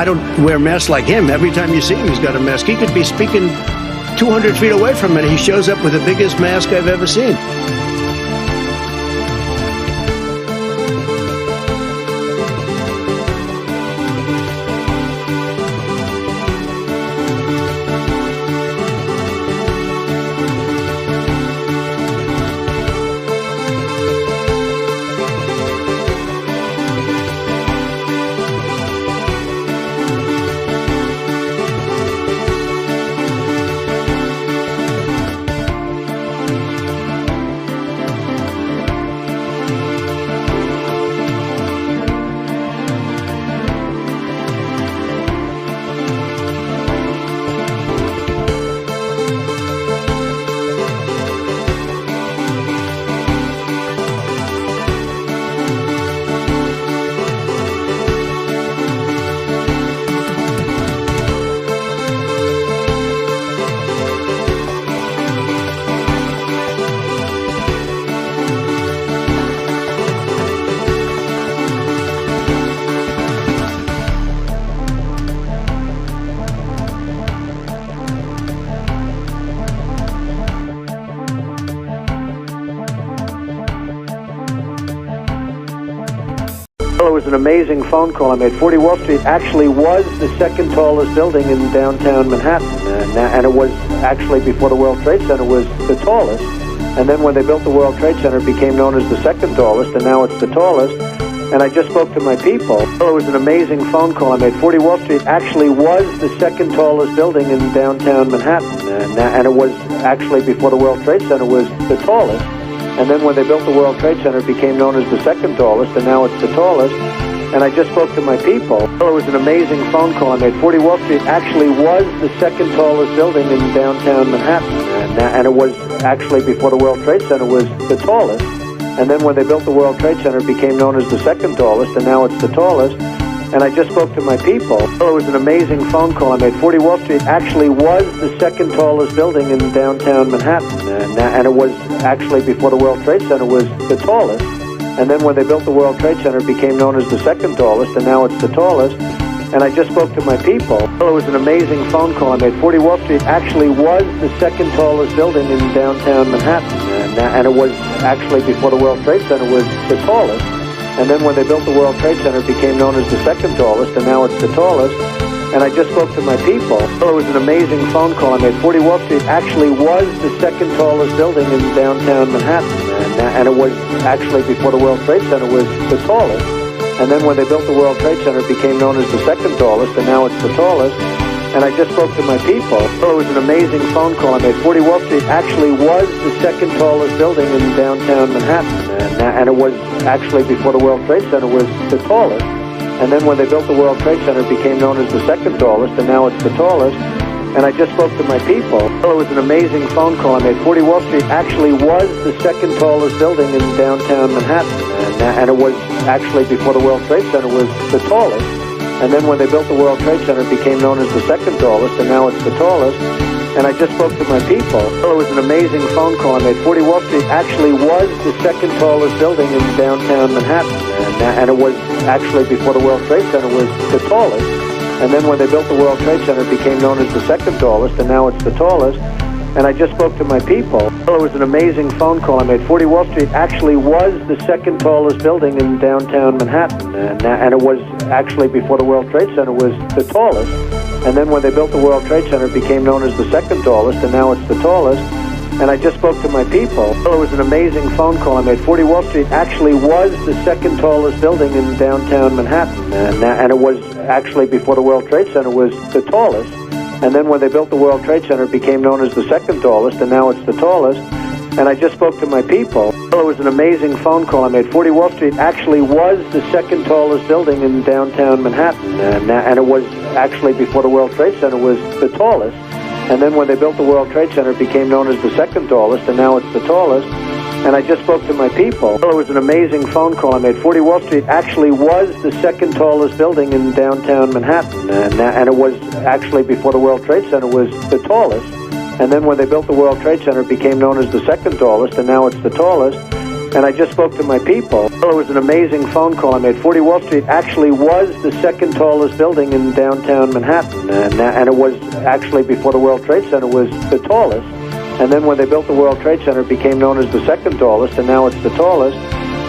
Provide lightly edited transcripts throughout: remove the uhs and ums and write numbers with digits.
I don't wear masks like him. Every time you see him, he's got a mask. He could be speaking 200 feet away from it. He shows up with the biggest mask I've ever seen. It was an amazing phone call I made. 40 Wall Street actually was the second tallest building in downtown Manhattan, and it was actually, before the World Trade Center, was the tallest. And then when they built the World Trade Center, it became known as the second tallest, and now it's the tallest. And I just spoke to my people. It was an amazing phone call I made. 40 Wall Street actually was the second tallest building in downtown Manhattan, and it was actually, before the World Trade Center, was the tallest. And then when they built the World Trade Center, it became known as the second tallest, and now it's the tallest. And I just spoke to my people. It was an amazing phone call I made. 40 Wall Street actually was the second tallest building in downtown Manhattan, and it was actually, before the World Trade Center, was the tallest. And then when they built the World Trade Center, it became known as the second tallest, and now it's the tallest. And I just spoke to my people. It was an amazing phone call I made. 40 Wall Street actually was the second tallest building in downtown Manhattan, and it was actually, before the World Trade Center, was the tallest. And then when they built the World Trade Center, it became known as the second tallest, and now it's the tallest. And I just spoke to my people. It was an amazing phone call I made. 40 Wall Street actually was the second tallest building in downtown Manhattan, and it was actually, before the World Trade Center, was the tallest. And then when they built the World Trade Center, it became known as the second tallest, and now it's the tallest. And I just spoke to my people. It was an amazing phone call I made. 40 Wall Street actually was the second tallest building in downtown Manhattan, and it was actually, before the World Trade Center, was the tallest. And then when they built the World Trade Center, it became known as the second tallest, and now it's the tallest. And I just spoke to my people. It was an amazing phone call I made. 40 Wall Street actually was the second tallest building in downtown Manhattan, and it was actually, before the World Trade Center, was the tallest. And then when they built the World Trade Center, it became known as the second tallest, and now it's the tallest. And I just spoke to my people. It was an amazing phone call I made. 40 Wall Street actually was the second tallest building in downtown Manhattan, and it was actually, before the World Trade Center, was the tallest. And then when they built the World Trade Center, it became known as the second tallest, and now it's the tallest. And I just spoke to my people. It was an amazing phone call I made. 40 Wall Street actually was the second tallest building in downtown Manhattan, and it was actually, before the World Trade Center, was the tallest. And then when they built the World Trade Center, it became known as the second tallest, and now it's the tallest. And I just spoke to my people. It was an amazing phone call I made. 40 Wall Street actually was the second tallest building in downtown Manhattan, and it was actually, before the World Trade Center, was the tallest. And then when they built the World Trade Center, it became known as the second tallest, and now it's the tallest. And I just spoke to my people. It was an amazing phone call I made. 40 Wall Street actually was the second tallest building in downtown Manhattan, and it was actually, before the World Trade Center, was the tallest. And then when they built the World Trade Center, it became known as the second tallest, and now it's the tallest. And I just spoke to my people. It was an amazing phone call I made. 40 Wall Street actually was the second tallest building in downtown Manhattan, and it was actually, before the World Trade Center, was the tallest. And then when they built the World Trade Center, it became known as the second tallest, and now it's the tallest. And I just spoke to my people. It was an amazing phone call I made. 40 Wall Street actually was the second tallest building in downtown Manhattan, and it was actually, before the World Trade Center, was the tallest. And then when they built the World Trade Center, it became known as the second tallest, and now it's the tallest. And I just spoke to my people. Well, it was an amazing phone call I made. 40 Wall Street actually was the second tallest building in downtown Manhattan. And it was actually, before the World Trade Center, was the tallest. And then when they built the World Trade Center, it became known as the second tallest, and now it's the tallest.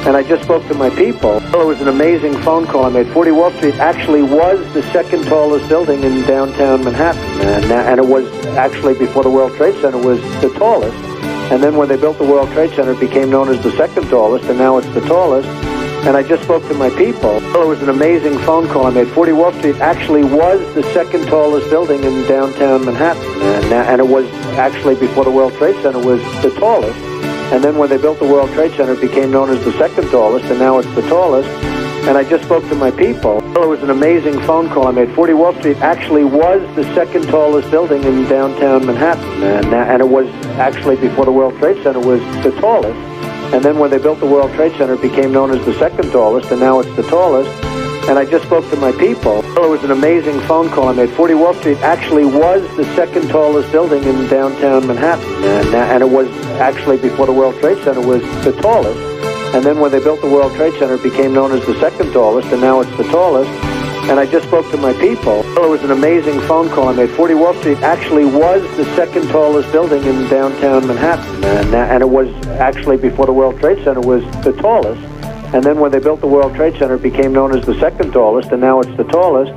And I just spoke to my people. Well, it was an amazing phone call I made. 40 Wall Street actually was the second tallest building in downtown Manhattan. And it was actually, before the World Trade Center, was the tallest. And then when they built the World Trade Center, it became known as the second tallest, and now it's the tallest. And I just spoke to my people. Well, it was an amazing phone call I made. 40 Wall Street actually was the second tallest building in downtown Manhattan. And it was actually, before the World Trade Center, was the tallest. And then when they built the World Trade Center, it became known as the second tallest, and now it's the tallest. And I just spoke to my people. Well, it was an amazing phone call I made. 40 Wall Street actually was the second tallest building in downtown Manhattan. And it was actually, before the World Trade Center, was the tallest. And then when they built the World Trade Center, it became known as the second tallest, and now it's the tallest. And I just spoke to my people. Well, it was an amazing phone call I made. 40 Wall Street actually was the second tallest building in downtown Manhattan. And it was actually, before the World Trade Center, was the tallest. And then when they built the World Trade Center, it became known as the second tallest, and now it's the tallest. And I just spoke to my people. Well, it was an amazing phone call I made. 40 Wall Street actually was the second tallest building in downtown Manhattan. And it was actually, before the World Trade Center, was the tallest. And then when they built the World Trade Center, it became known as the second tallest, and now it's the tallest.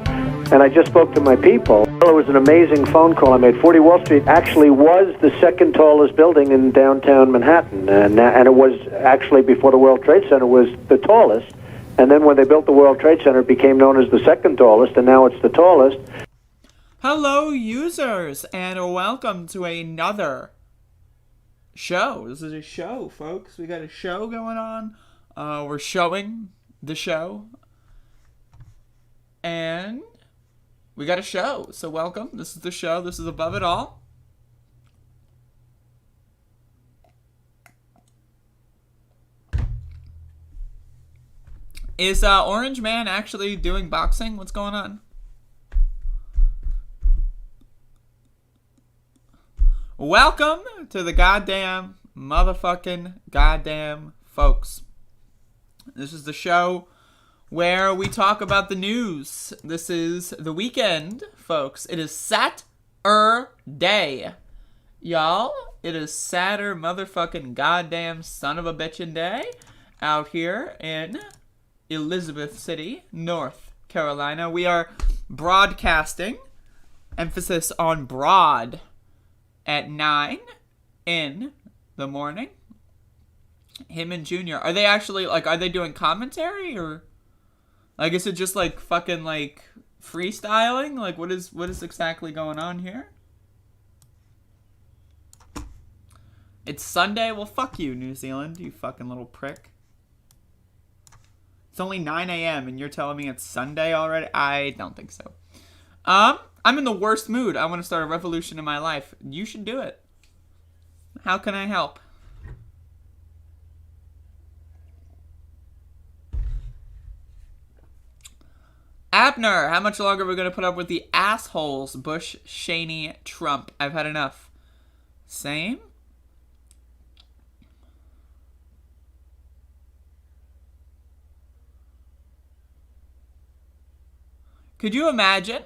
And I just spoke to my people. Well, it was an amazing phone call I made. 40 Wall Street actually was the second tallest building in downtown Manhattan. And it was actually, before the World Trade Center, was the tallest. And then when they built the World Trade Center, it became known as the second tallest, and now it's the tallest. Hello, users, and welcome to another show. This is a show, folks. We got a show going on. We're showing the show. And we got a show. So welcome. This is the show. This is Above It All. Is Orange Man actually doing boxing? What's going on? Welcome to the goddamn folks. This is the show where we talk about the news. This is the weekend, folks. It is Saturday. Y'all, it is Saturday motherfucking goddamn son of a bitchin' day out here in Elizabeth City, North Carolina. We are broadcasting, emphasis on broad, at 9 in the morning. Him and Junior, are they actually, like, are they doing commentary, or, like, is it just, like, fucking, like, freestyling? Like, what is exactly going on here? It's Sunday? Well, fuck you, New Zealand, you fucking little prick. It's only 9 a.m. and you're telling me it's Sunday already? I don't think so. I'm in the worst mood. I want to start a revolution in my life. You should do it. How can I help? Abner, how much longer are we going to put up with the assholes? Bush, Cheney, Trump. I've had enough. Same? Could you imagine?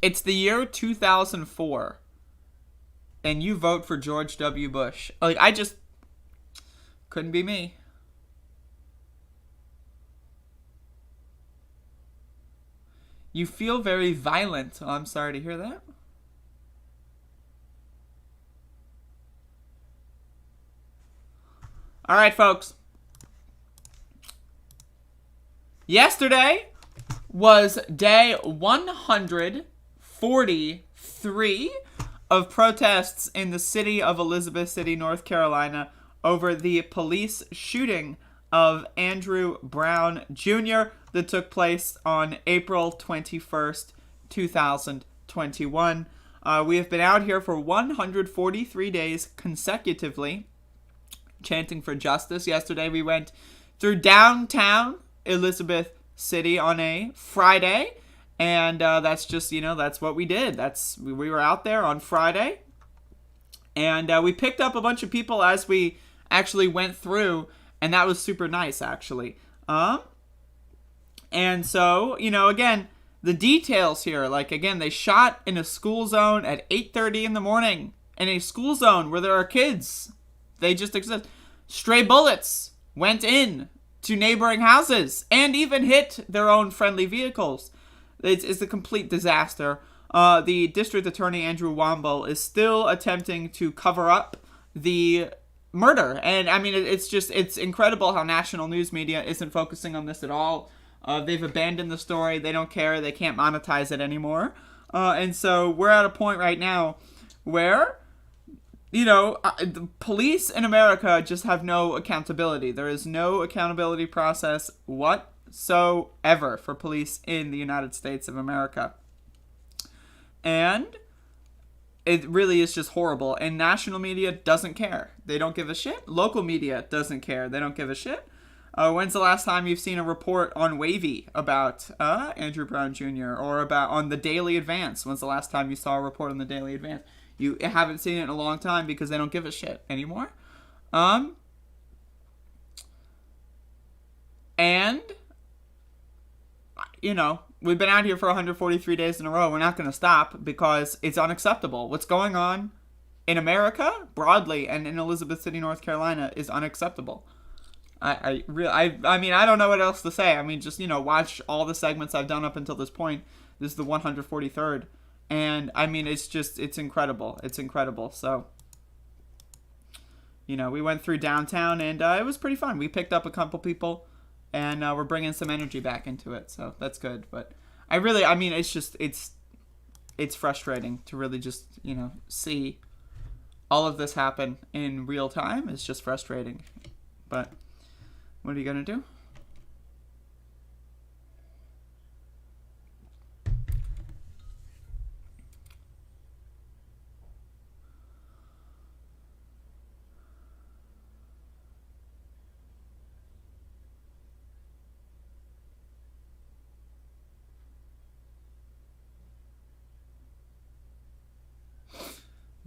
It's the year 2004, and you vote for George W. Bush. Like, I just couldn't be me. You feel very violent. Oh, I'm sorry to hear that. All right, folks. Yesterday was day 143 of protests in the city of Elizabeth City, North Carolina, over the police shooting of Andrew Brown Jr. that took place on April 21st, 2021. We have been out here for 143 days consecutively chanting for justice. Yesterday we went through downtown Elizabeth City on a Friday, and that's just, that's what we did. We were out there on Friday, and we picked up a bunch of people as we actually went through, And that was super nice, actually. And so, you know, again, the details here, like, again, they shot in a school zone at 8:30 in the morning. In a school zone where there are kids. They just exist. Stray bullets went in to neighboring houses and even hit their own friendly vehicles. It's a complete disaster. The district attorney, Andrew Womble, is still attempting to cover up the murder. And, I mean, it's incredible how national news media isn't focusing on this at all. They've abandoned the story. They don't care. They can't monetize it anymore. And so we're at a point right now where, you know, the police in America just have no accountability. There is no accountability process whatsoever for police in the United States of America. And it really is just horrible. And national media doesn't care. They don't give a shit. Local media doesn't care. They don't give a shit. When's the last time you've seen a report on Wavy about Andrew Brown Jr. or about on the Daily Advance? When's the last time you saw a report on the Daily Advance? You haven't seen it in a long time because they don't give a shit anymore. And, you know, we've been out here for 143 days in a row. We're not going to stop because it's unacceptable. What's going on in America, broadly, and in Elizabeth City, North Carolina, is unacceptable. I mean, I don't know what else to say. I mean, just, you know, watch all the segments I've done up until this point. This is the 143rd. And, I mean, it's incredible. It's incredible. So, you know, we went through downtown, and it was pretty fun. We picked up a couple people, and we're bringing some energy back into it. So, that's good. But I mean, it's frustrating to really just, you know, see all of this happen in real time. It's just frustrating. But what are you going to do?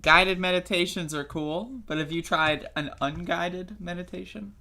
Guided meditations are cool, but have you tried an unguided meditation?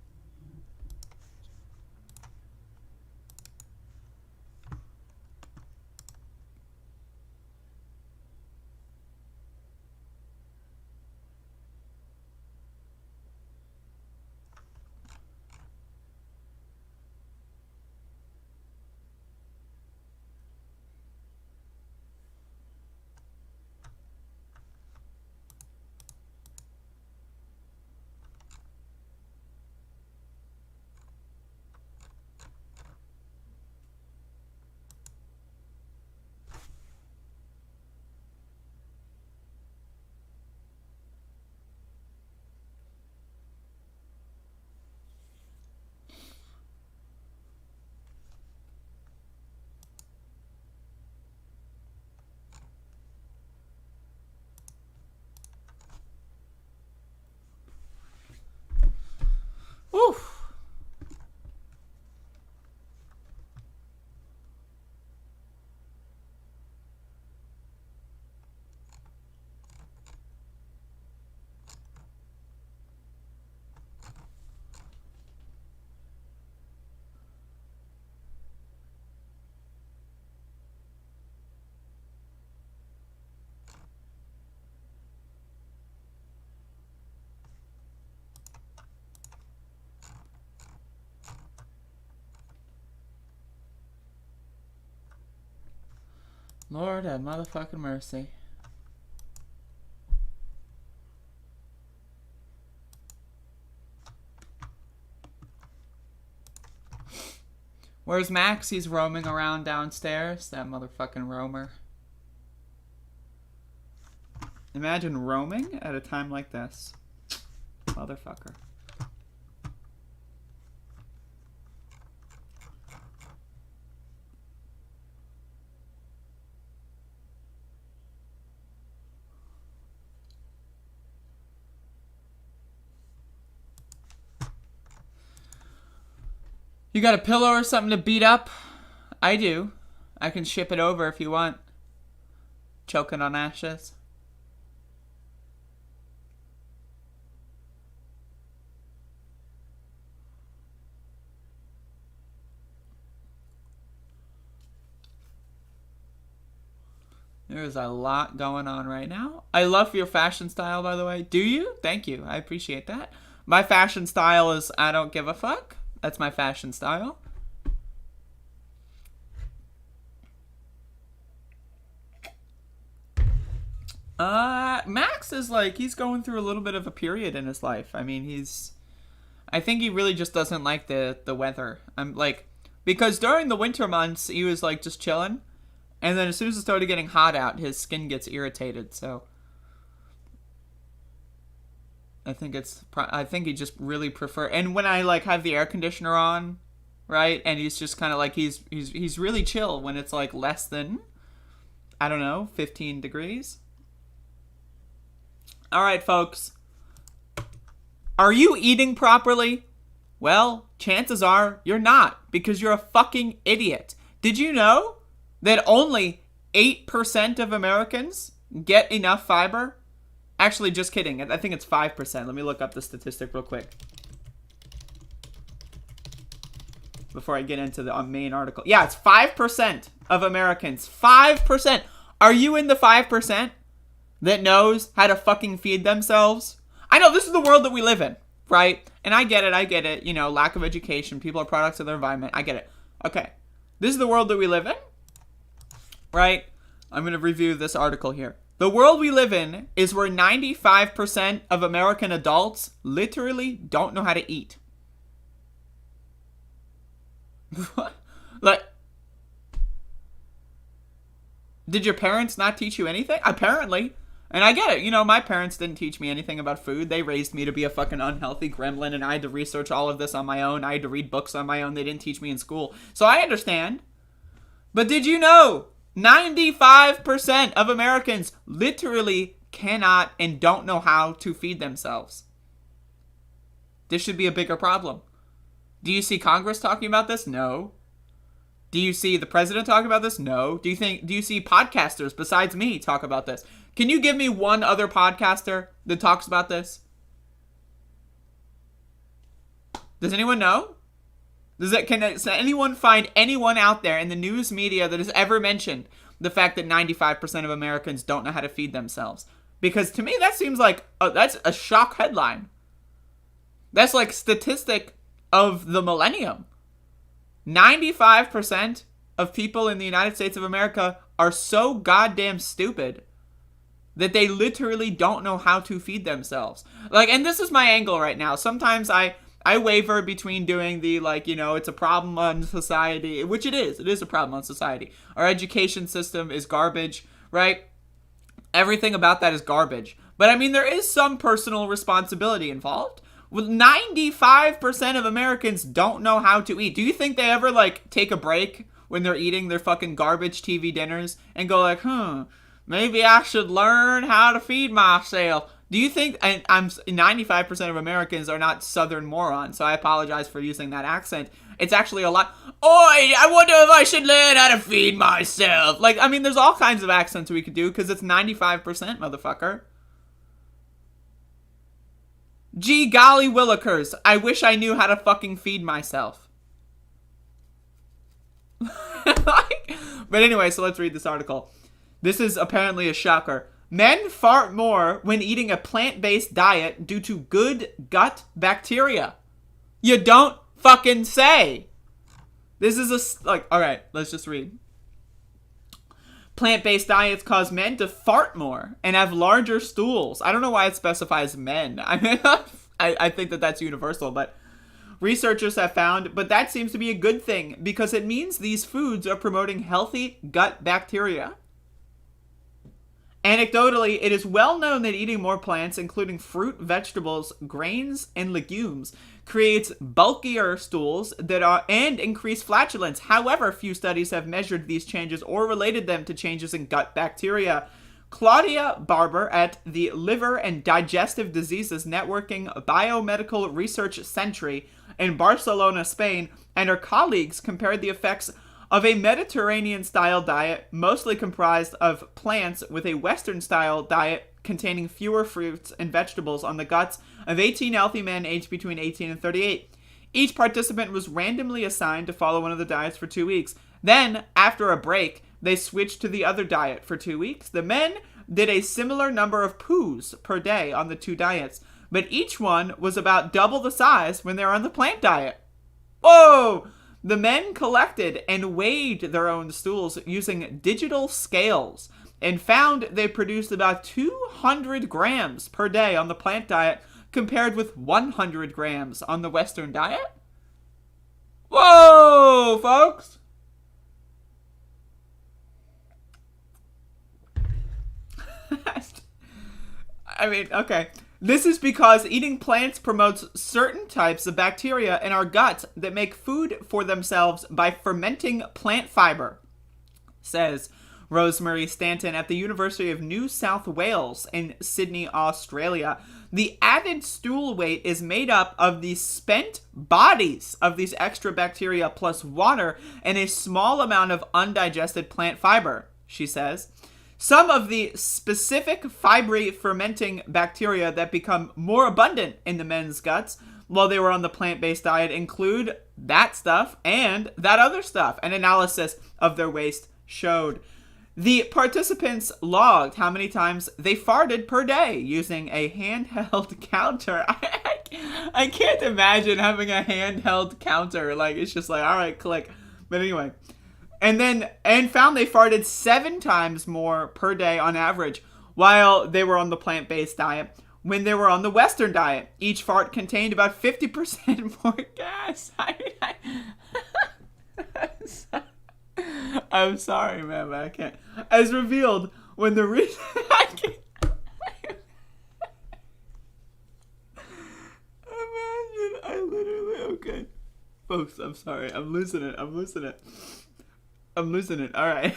Oof. Lord have motherfucking mercy. Where's Max? He's roaming around downstairs. That motherfucking roamer. Imagine roaming at a time like this. Motherfucker. You got a pillow or something to beat up? I do. I can ship it over if you want. Choking on ashes. There's a lot going on right now. I love your fashion style, by the way. Do you? Thank you. I appreciate that. My fashion style is I don't give a fuck. That's my fashion style. Max is like, he's going through a little bit of a period in his life. I mean, I think he really just doesn't like the weather. I'm like, because during the winter months, he was like just chilling. And then as soon as it started getting hot out, his skin gets irritated. So I think he just really and when I like have the air conditioner on, right? And he's just kind of like, he's really chill when it's like less than, I don't know, 15 degrees. All right, folks. Are you eating properly? Well, chances are you're not, because you're a fucking idiot. Did you know that only 8% of Americans get enough fiber? Actually, just kidding. I think it's 5%. Let me look up the statistic real quick before I get into the main article. Yeah, it's 5% of Americans. 5%. Are you in the 5% that knows how to fucking feed themselves? I know this is the world that we live in, right? And I get it. You know, lack of education. People are products of their environment. I get it. Okay. This is the world that we live in, right? I'm going to review this article here. The world we live in is where 95% of American adults literally don't know how to eat. What? Like, did your parents not teach you anything? Apparently. And I get it. You know, my parents didn't teach me anything about food. They raised me to be a fucking unhealthy gremlin, and I had to research all of this on my own. I had to read books on my own. They didn't teach me in school. So I understand. But did you know 95% of Americans literally cannot and don't know how to feed themselves? This should be a bigger problem. Do you see Congress talking about this? No. Do you see the president talking about this? No. Do you see podcasters besides me talk about this? Can you give me one other podcaster that talks about this? Does anyone know? Can anyone find anyone out there in the news media that has ever mentioned the fact that 95% of Americans don't know how to feed themselves? Because to me, that seems like that's a shock headline. That's like statistic of the millennium. 95% of people in the United States of America are so goddamn stupid that they literally don't know how to feed themselves. Like, and this is my angle right now. Sometimes I waver between doing the, like, you know, it's a problem on society, which it is. It is a problem on society. Our education system is garbage, right? Everything about that is garbage. But I mean, there is some personal responsibility involved. Well, 95% of Americans don't know how to eat. Do you think they ever, like, take a break when they're eating their fucking garbage TV dinners and go like, maybe I should learn how to feed myself? Do you think, and 95% of Americans are not Southern morons, so I apologize for using that accent. It's actually a lot. Oi, I wonder if I should learn how to feed myself. Like, I mean, there's all kinds of accents we could do because it's 95%, motherfucker. Gee golly willikers, I wish I knew how to fucking feed myself. But anyway, so let's read this article. This is apparently a shocker. Men fart more when eating a plant-based diet due to good gut bacteria. You don't fucking say. This is alright, let's just read. Plant-based diets cause men to fart more and have larger stools. I don't know why it specifies men. I mean, I think that that's universal, but researchers have found, but that seems to be a good thing because it means these foods are promoting healthy gut bacteria. Anecdotally, it is well known that eating more plants, including fruit, vegetables, grains, and legumes, creates bulkier stools and increased flatulence. However, few studies have measured these changes or related them to changes in gut bacteria. Claudia Barber at the Liver and Digestive Diseases Networking Biomedical Research Centre in Barcelona, Spain, and her colleagues compared the effects of a Mediterranean-style diet, mostly comprised of plants, with a Western-style diet containing fewer fruits and vegetables on the guts of 18 healthy men aged between 18 and 38. Each participant was randomly assigned to follow one of the diets for 2 weeks. Then, after a break, they switched to the other diet for 2 weeks. The men did a similar number of poos per day on the two diets, but each one was about double the size when they were on the plant diet. Whoa! The men collected and weighed their own stools using digital scales and found they produced about 200 grams per day on the plant diet compared with 100 grams on the Western diet. Whoa, folks! I mean, okay. This is because eating plants promotes certain types of bacteria in our gut that make food for themselves by fermenting plant fiber, says Rosemary Stanton at the University of New South Wales in Sydney, Australia. The added stool weight is made up of the spent bodies of these extra bacteria plus water and a small amount of undigested plant fiber, she says. Some of the specific fibry fermenting bacteria that become more abundant in the men's guts while they were on the plant-based diet include that stuff and that other stuff. An analysis of their waste showed. The participants logged how many times they farted per day using a handheld counter. I can't imagine having a handheld counter. Like, it's just like, all right, click. But anyway. And found they farted 7 times more per day on average while they were on the plant-based diet. When they were on the Western diet, each fart contained about 50% more gas. I'm sorry, man, but I can't. As revealed when the okay. Folks, I'm sorry. I'm losing it. All right.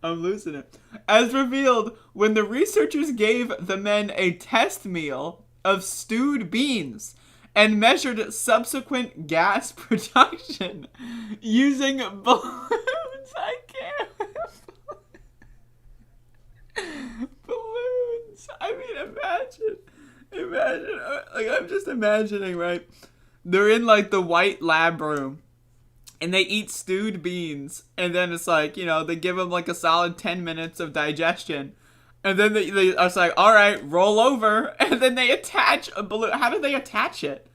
I'm losing it. As revealed when the researchers gave the men a test meal of stewed beans and measured subsequent gas production using balloons. I can't. Balloons. I mean, imagine. Like, I'm just imagining, right? They're in, like, the white lab room, and they eat stewed beans, and then it's like, you know, they give them, like, a solid 10 minutes of digestion. And then they are like, all right, roll over. And then they attach a balloon. How do they attach it?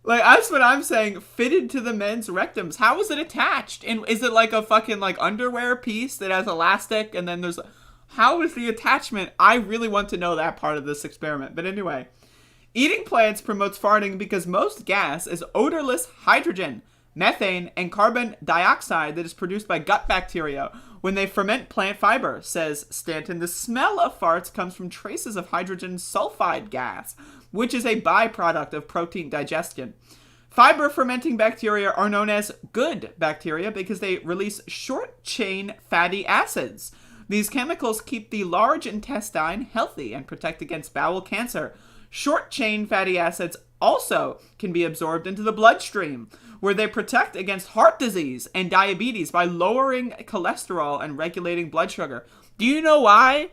Like, that's what I'm saying. Fitted to the men's rectums. How is it attached? And is it like a fucking, like, underwear piece that has elastic? And then there's... How is the attachment? I really want to know that part of this experiment. But anyway. Eating plants promotes farting because most gas is odorless hydrogen, methane, and carbon dioxide that is produced by gut bacteria when they ferment plant fiber, says Stanton. The smell of farts comes from traces of hydrogen sulfide gas, which is a byproduct of protein digestion. Fiber fermenting bacteria are known as good bacteria because they release short-chain fatty acids. These chemicals keep the large intestine healthy and protect against bowel cancer. Short-chain fatty acids also can be absorbed into the bloodstream, where they protect against heart disease and diabetes by lowering cholesterol and regulating blood sugar. Do you know why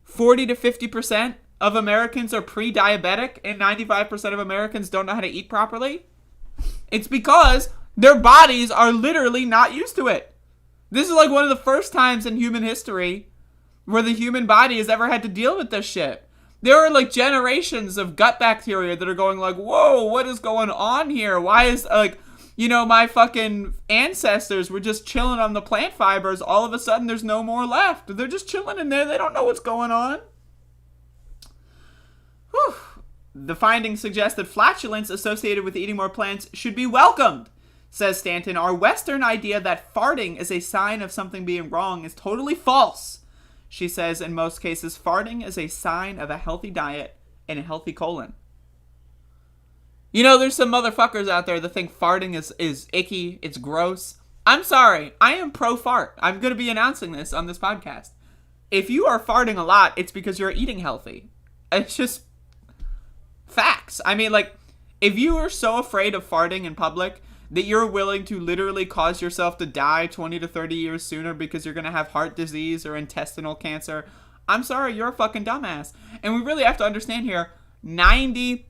40 to 50% of Americans are pre-diabetic and 95% of Americans don't know how to eat properly? It's because their bodies are literally not used to it. This is like one of the first times in human history where the human body has ever had to deal with this shit. There are like generations of gut bacteria that are going like, whoa, what is going on here? Why is like, you know, my fucking ancestors were just chilling on the plant fibers. All of a sudden there's no more left. They're just chilling in there. They don't know what's going on. Whew. The findings suggest that flatulence associated with eating more plants should be welcomed, says Stanton. Our Western idea that farting is a sign of something being wrong is totally false. She says in most cases, farting is a sign of a healthy diet and a healthy colon. You know, there's some motherfuckers out there that think farting is icky, it's gross. I'm sorry, I am pro-fart. I'm going to be announcing this on this podcast. If you are farting a lot, it's because you're eating healthy. It's just facts. I mean, like, if you are so afraid of farting in public that you're willing to literally cause yourself to die 20 to 30 years sooner because you're going to have heart disease or intestinal cancer, I'm sorry, you're a fucking dumbass. And we really have to understand here, 95%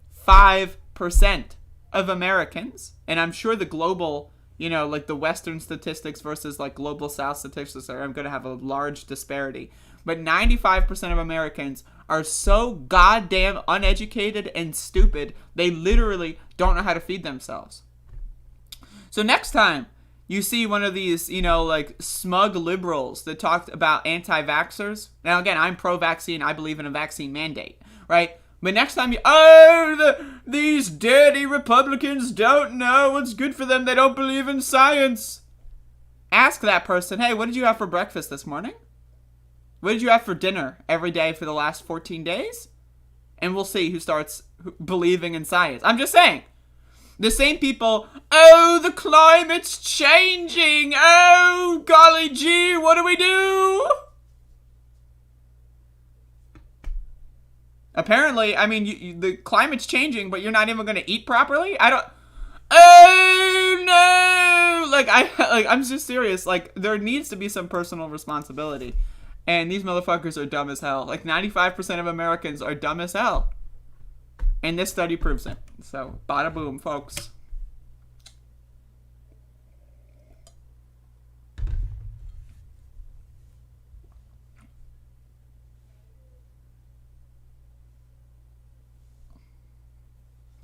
of Americans, and I'm sure the global, you know, like the Western statistics versus like global South statistics are going to have a large disparity. But 95% of Americans are so goddamn uneducated and stupid, they literally don't know how to feed themselves. So next time you see one of these, you know, like smug liberals that talked about anti-vaxxers. Now, again, I'm pro-vaccine. I believe in a vaccine mandate, right? But next time these dirty Republicans don't know what's good for them. They don't believe in science. Ask that person, hey, what did you have for breakfast this morning? What did you have for dinner every day for the last 14 days? And we'll see who starts believing in science. I'm just saying. The same people, oh, the climate's changing. Oh, golly gee, what do we do? Apparently, I mean, the climate's changing, but you're not even going to eat properly? I don't... Oh, no! Like, I'm just serious. Like, there needs to be some personal responsibility. And these motherfuckers are dumb as hell. Like, 95% of Americans are dumb as hell. And this study proves it. So, bada boom, folks.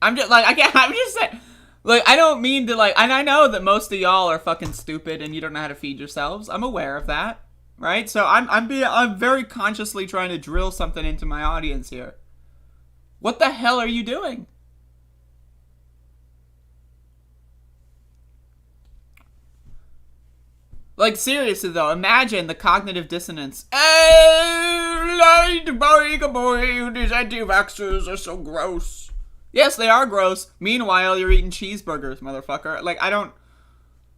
I'm just saying, like, I don't mean to, like, and I know that most of y'all are fucking stupid and you don't know how to feed yourselves. I'm aware of that, right? So I'm very consciously trying to drill something into my audience here. What the hell are you doing? Like, seriously, though, imagine the cognitive dissonance. Oh, boy, these anti-vaxxers are so gross. Yes, they are gross. Meanwhile, you're eating cheeseburgers, motherfucker. Like, I don't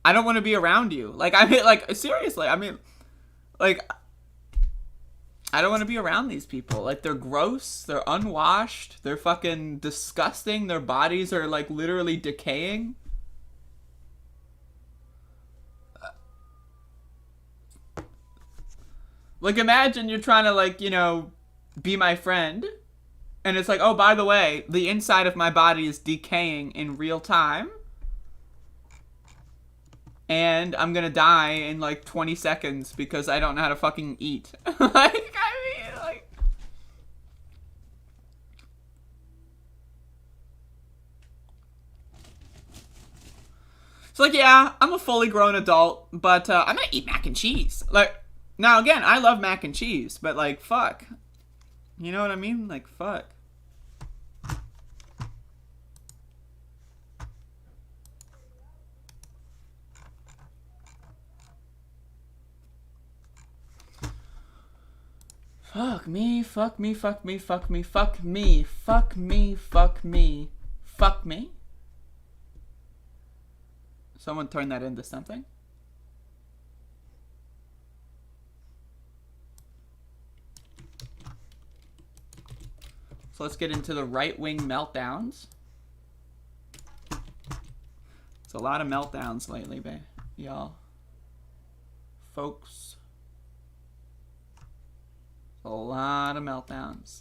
want to be around you. Like, I mean, like, seriously, I mean, like, I don't want to be around these people. Like, they're gross, they're unwashed, they're fucking disgusting, their bodies are, like, literally decaying. Like, imagine you're trying to, like, you know, be my friend, and it's like, oh, by the way, the inside of my body is decaying in real time, and I'm gonna die in, like, 20 seconds because I don't know how to fucking eat. Like, I mean, like... It's like, yeah, I'm a fully grown adult, but I'm gonna eat mac and cheese. Like, now, again, I love mac and cheese, but, like, fuck. You know what I mean? Like, fuck. Fuck me, fuck me, fuck me, fuck me, fuck me, fuck me, fuck me, fuck me. Someone turn that into something. So let's get into the right-wing meltdowns. It's a lot of meltdowns lately, y'all. Folks. A lot of meltdowns.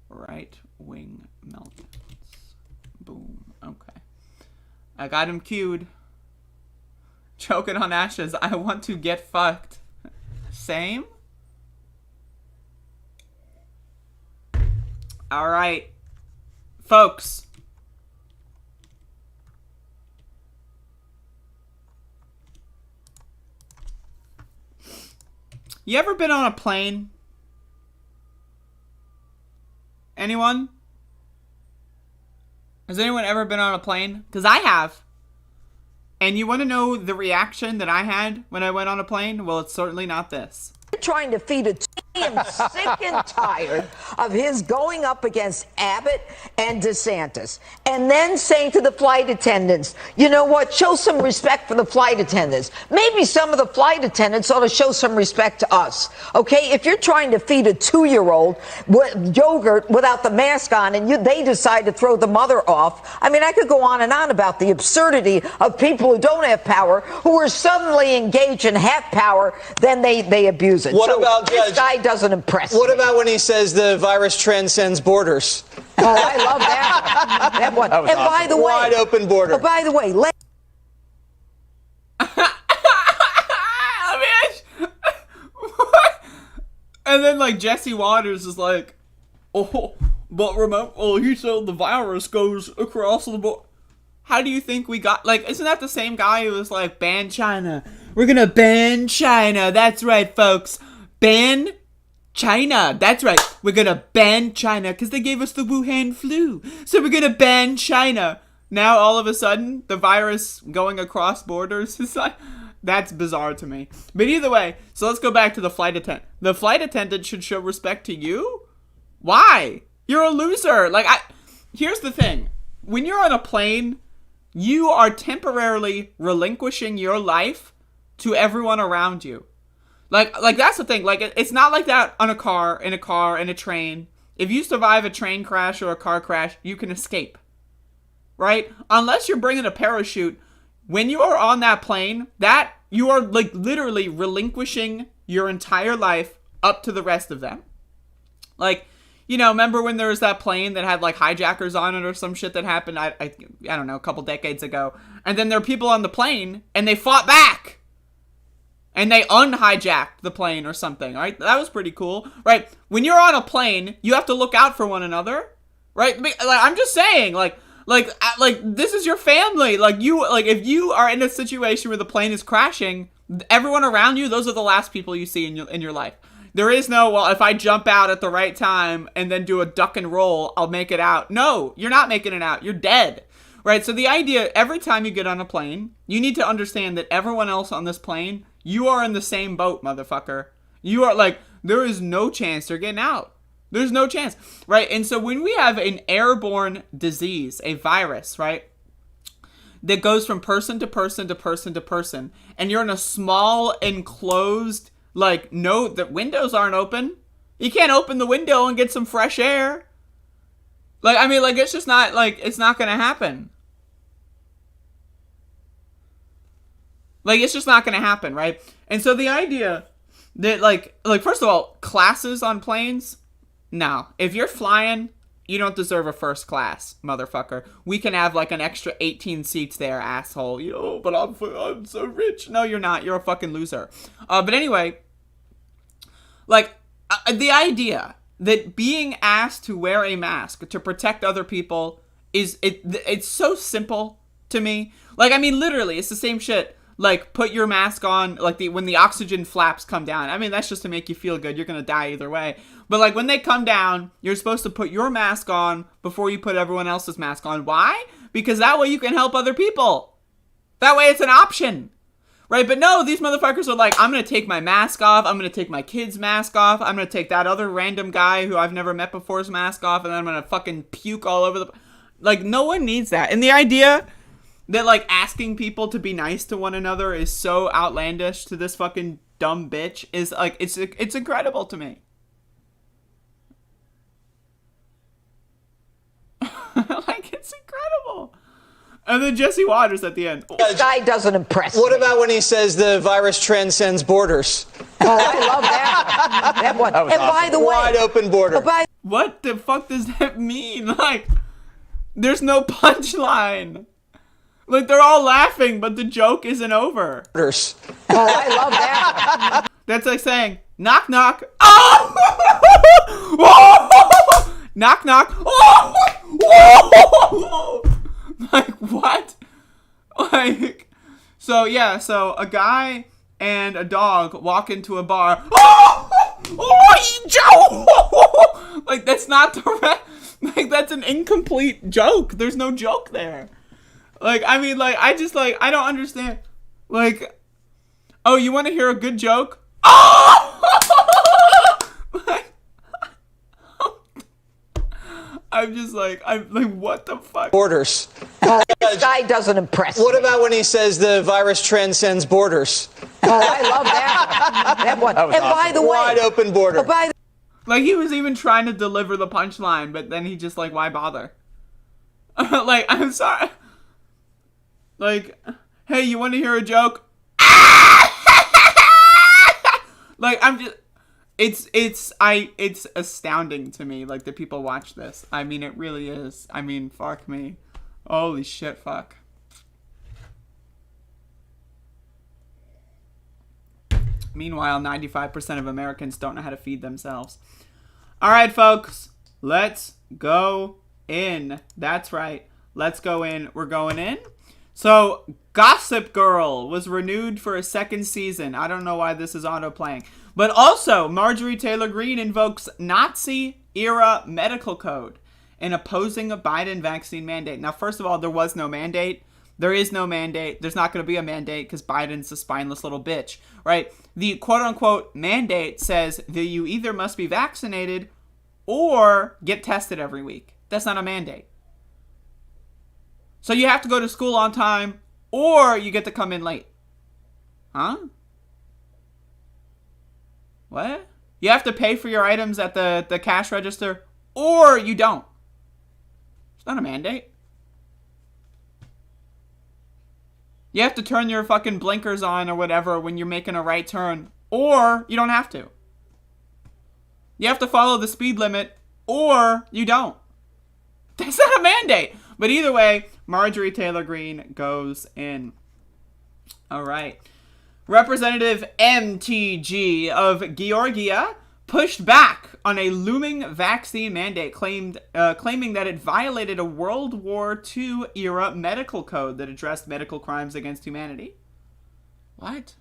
Right-wing meltdowns. Boom. Okay. I got him queued. Choking on ashes. I want to get fucked. Same? Alright. Folks. You ever been on a plane? Anyone? Has anyone ever been on a plane? Because I have. And you want to know the reaction that I had when I went on a plane? Well, it's certainly not this. Trying to feed it. I am sick and tired of his going up against Abbott and DeSantis and then saying to the flight attendants, you know what, show some respect for the flight attendants. Maybe some of the flight attendants ought to show some respect to us. Okay, if you're trying to feed a 2-year-old yogurt without the mask on and they decide to throw the mother off, I mean, I could go on and on about the absurdity of people who don't have power, who are suddenly engaged in have power, then they abuse it. What about this guy doesn't impress What me. about when he says the virus transcends borders? Oh, I love that. That one. That was and awesome. by the way, Wide open border. By the way, like Jesse Waters is like, oh, but remember, he said the virus goes across the board. How do you think we got, like, isn't that the same guy who was like, ban China? We're gonna ban China. That's right, folks. Ban China. That's right. We're gonna ban China because they gave us the Wuhan flu. So we're gonna ban China. Now, all of a sudden, the virus going across borders is like, that's bizarre to me. But either way, so let's go back to the flight attendant. The flight attendant should show respect to you? Why? You're a loser. Like, here's the thing. When you're on a plane, you are temporarily relinquishing your life to everyone around you. Like that's the thing. Like, it's not like that on in a train. If you survive a train crash or a car crash, you can escape. Right? Unless you're bringing a parachute, when you are on that plane, that you are like literally relinquishing your entire life up to the rest of them. Like, you know, remember when there was that plane that had like hijackers on it or some shit that happened, I don't know, a couple decades ago. And then there were people on the plane and they fought back. And they unhijacked the plane or something, right? That was pretty cool, right? When you're on a plane, you have to look out for one another, right? Like, I'm just saying, like this is your family. Like, if you are in a situation where the plane is crashing, everyone around you, those are the last people you see in your life. There is no, well, if I jump out at the right time and then do a duck and roll, I'll make it out. No, you're not making it out. You're dead, right? So the idea, every time you get on a plane, you need to understand that everyone else on this plane, you are in the same boat, motherfucker. You are like, there is no chance they're getting out. There's no chance, right? And so when we have an airborne disease, a virus, right, that goes from person to person to person to person, and you're in a small enclosed, like, no, the windows aren't open. You can't open the window and get some fresh air. Like, I mean, like, it's just not, like, it's not gonna happen. Like, it's just not gonna happen, right? And so the idea that, like, first of all, classes on planes, no. If you're flying, you don't deserve a first class, motherfucker. We can have, like, an extra 18 seats there, asshole. Yo, but I'm so rich. No, you're not. You're a fucking loser. But anyway, like, the idea that being asked to wear a mask to protect other people it's so simple to me. Like, I mean, literally, it's the same shit. Like, put your mask on, like, when the oxygen flaps come down. I mean, that's just to make you feel good. You're gonna die either way. But, like, when they come down, you're supposed to put your mask on before you put everyone else's mask on. Why? Because that way you can help other people. That way it's an option. Right? But no, these motherfuckers are like, I'm gonna take my mask off. I'm gonna take my kid's mask off. I'm gonna take that other random guy who I've never met before's mask off. And then I'm gonna fucking puke all over the... Like, no one needs that. And the idea that, like, asking people to be nice to one another is so outlandish to this fucking dumb bitch is, like, it's incredible to me. Like, it's incredible. And then Jesse Waters at the end. This guy doesn't impress me. What about when he says the virus transcends borders? Oh, I love that. That one. That was and awesome. by the way, Wide open border. What the fuck does that mean? Like, there's no punchline. Like, they're all laughing, but the joke isn't over. Borders. Oh, I love that. That's like saying, knock, knock. Oh! Knock, knock. Like, what? Like, so, yeah, so a guy and a dog walk into a bar. Joe! Like, that's not the like, that's an incomplete joke. There's no joke there. Like, I mean, like, I don't understand. Like, oh, you want to hear a good joke? Like, I'm like, what the fuck? Borders. Oh, this guy doesn't impress me. What about when he says the virus transcends borders? Oh, I love that. That one. And awesome. by the way, Wide open border. Like, he was even trying to deliver the punchline, but then he just, like, why bother? Like, I'm sorry. Like, hey, you want to hear a joke? Like, I'm just... It's astounding to me, like, that people watch this. I mean, it really is. I mean, fuck me. Holy shit, fuck. Meanwhile, 95% of Americans don't know how to feed themselves. All right, folks, let's go in. That's right. Let's go in. We're going in. So, Gossip Girl was renewed for a second season. I don't know why this is auto-playing. But also, Marjorie Taylor Greene invokes Nazi-era medical code in opposing a Biden vaccine mandate. Now, first of all, there was no mandate. There is no mandate. There's not going to be a mandate because Biden's a spineless little bitch, right? The quote-unquote mandate says that you either must be vaccinated or get tested every week. That's not a mandate. So you have to go to school on time, or you get to come in late. Huh? What? You have to pay for your items at the cash register, or you don't. It's not a mandate. You have to turn your fucking blinkers on or whatever when you're making a right turn, or you don't have to. You have to follow the speed limit, or you don't. That's not a mandate. But either way, Marjorie Taylor Greene goes in. All right. Representative MTG of Georgia pushed back on a looming vaccine mandate, claiming that it violated a World War II era medical code that addressed medical crimes against humanity. What?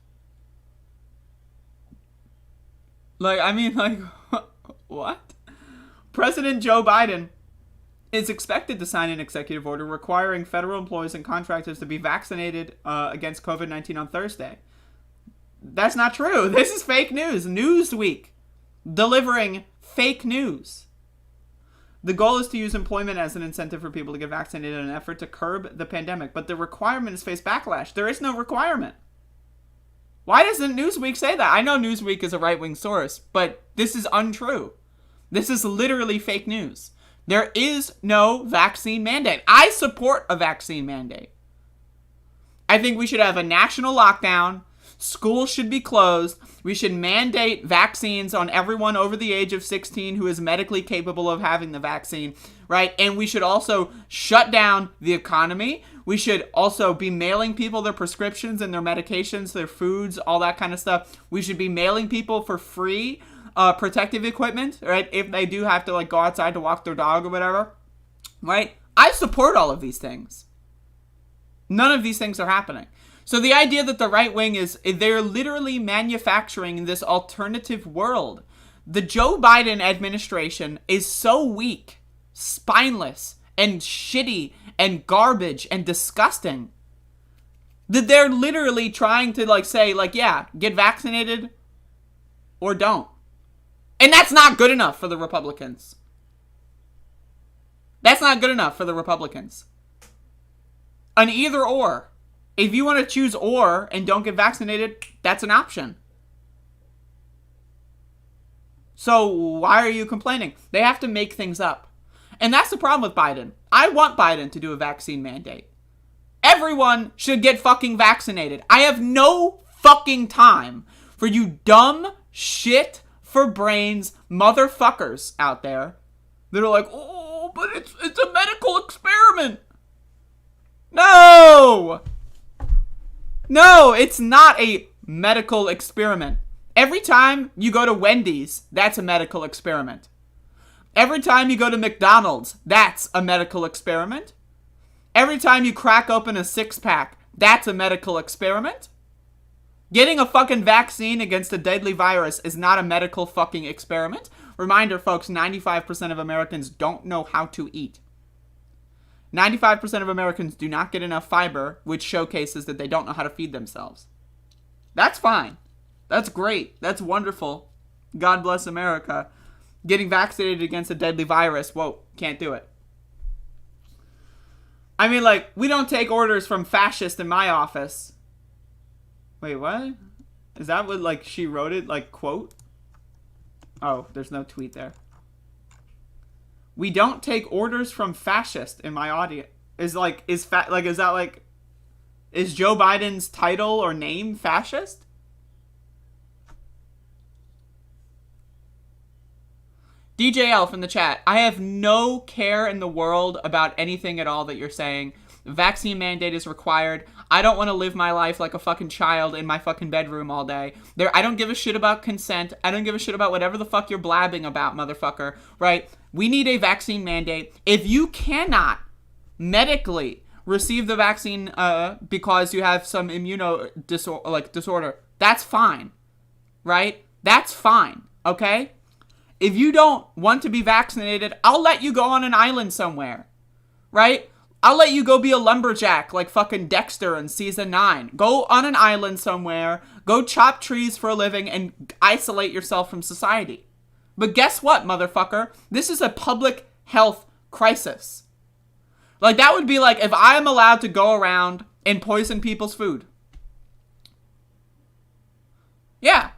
What? President Joe Biden is expected to sign an executive order requiring federal employees and contractors to be vaccinated against COVID-19 on Thursday. That's not true. This is fake news. Newsweek delivering fake news. The goal is to use employment as an incentive for people to get vaccinated in an effort to curb the pandemic, but the requirement has faced backlash. There is no requirement. Why doesn't Newsweek say that? I know Newsweek is a right-wing source, but this is untrue. This is literally fake news. There is no vaccine mandate. I support a vaccine mandate. I think we should have a national lockdown. Schools should be closed. We should mandate vaccines on everyone over the age of 16 who is medically capable of having the vaccine, right? And we should also shut down the economy. We should also be mailing people their prescriptions and their medications, their foods, all that kind of stuff. We should be mailing people for free protective equipment, right? If they do have to go outside to walk their dog or whatever, right? I support all of these things. None of these things are happening. So the idea that the right wing they're literally manufacturing this alternative world. The Joe Biden administration is so weak, spineless, and shitty, and garbage, and disgusting that they're literally trying to say, yeah, get vaccinated or don't. And that's not good enough for the Republicans. That's not good enough for the Republicans. An either or. If you want to choose or and don't get vaccinated, that's an option. So why are you complaining? They have to make things up. And that's the problem with Biden. I want Biden to do a vaccine mandate. Everyone should get fucking vaccinated. I have no fucking time for you dumb shit for brains motherfuckers out there that are like, oh, but it's a medical experiment. No! No, it's not a medical experiment. Every time you go to Wendy's, that's a medical experiment. Every time you go to McDonald's, that's a medical experiment. Every time you crack open a six-pack, that's a medical experiment. Getting a fucking vaccine against a deadly virus is not a medical fucking experiment. Reminder, folks, 95% of Americans don't know how to eat. 95% of Americans do not get enough fiber, which showcases that they don't know how to feed themselves. That's fine. That's great. That's wonderful. God bless America. Getting vaccinated against a deadly virus, whoa, can't do it. I mean, we don't take orders from fascists in my office. Wait, what? Is that what, she wrote it, quote? Oh, there's no tweet there. We don't take orders from fascists in my audience. Is Joe Biden's title or name fascist? DJL from the chat. I have no care in the world about anything at all that you're saying. Vaccine mandate is required. I don't want to live my life like a fucking child in my fucking bedroom all day. I don't give a shit about consent. I don't give a shit about whatever the fuck you're blabbing about, motherfucker, right? We need a vaccine mandate. If you cannot medically receive the vaccine because you have some disorder, that's fine, right? That's fine, okay? If you don't want to be vaccinated, I'll let you go on an island somewhere, right? I'll let you go be a lumberjack like fucking Dexter in season 9. Go on an island somewhere, go chop trees for a living, and isolate yourself from society. But guess what, motherfucker? This is a public health crisis. Like, that would be like if I'm allowed to go around and poison people's food. Yeah.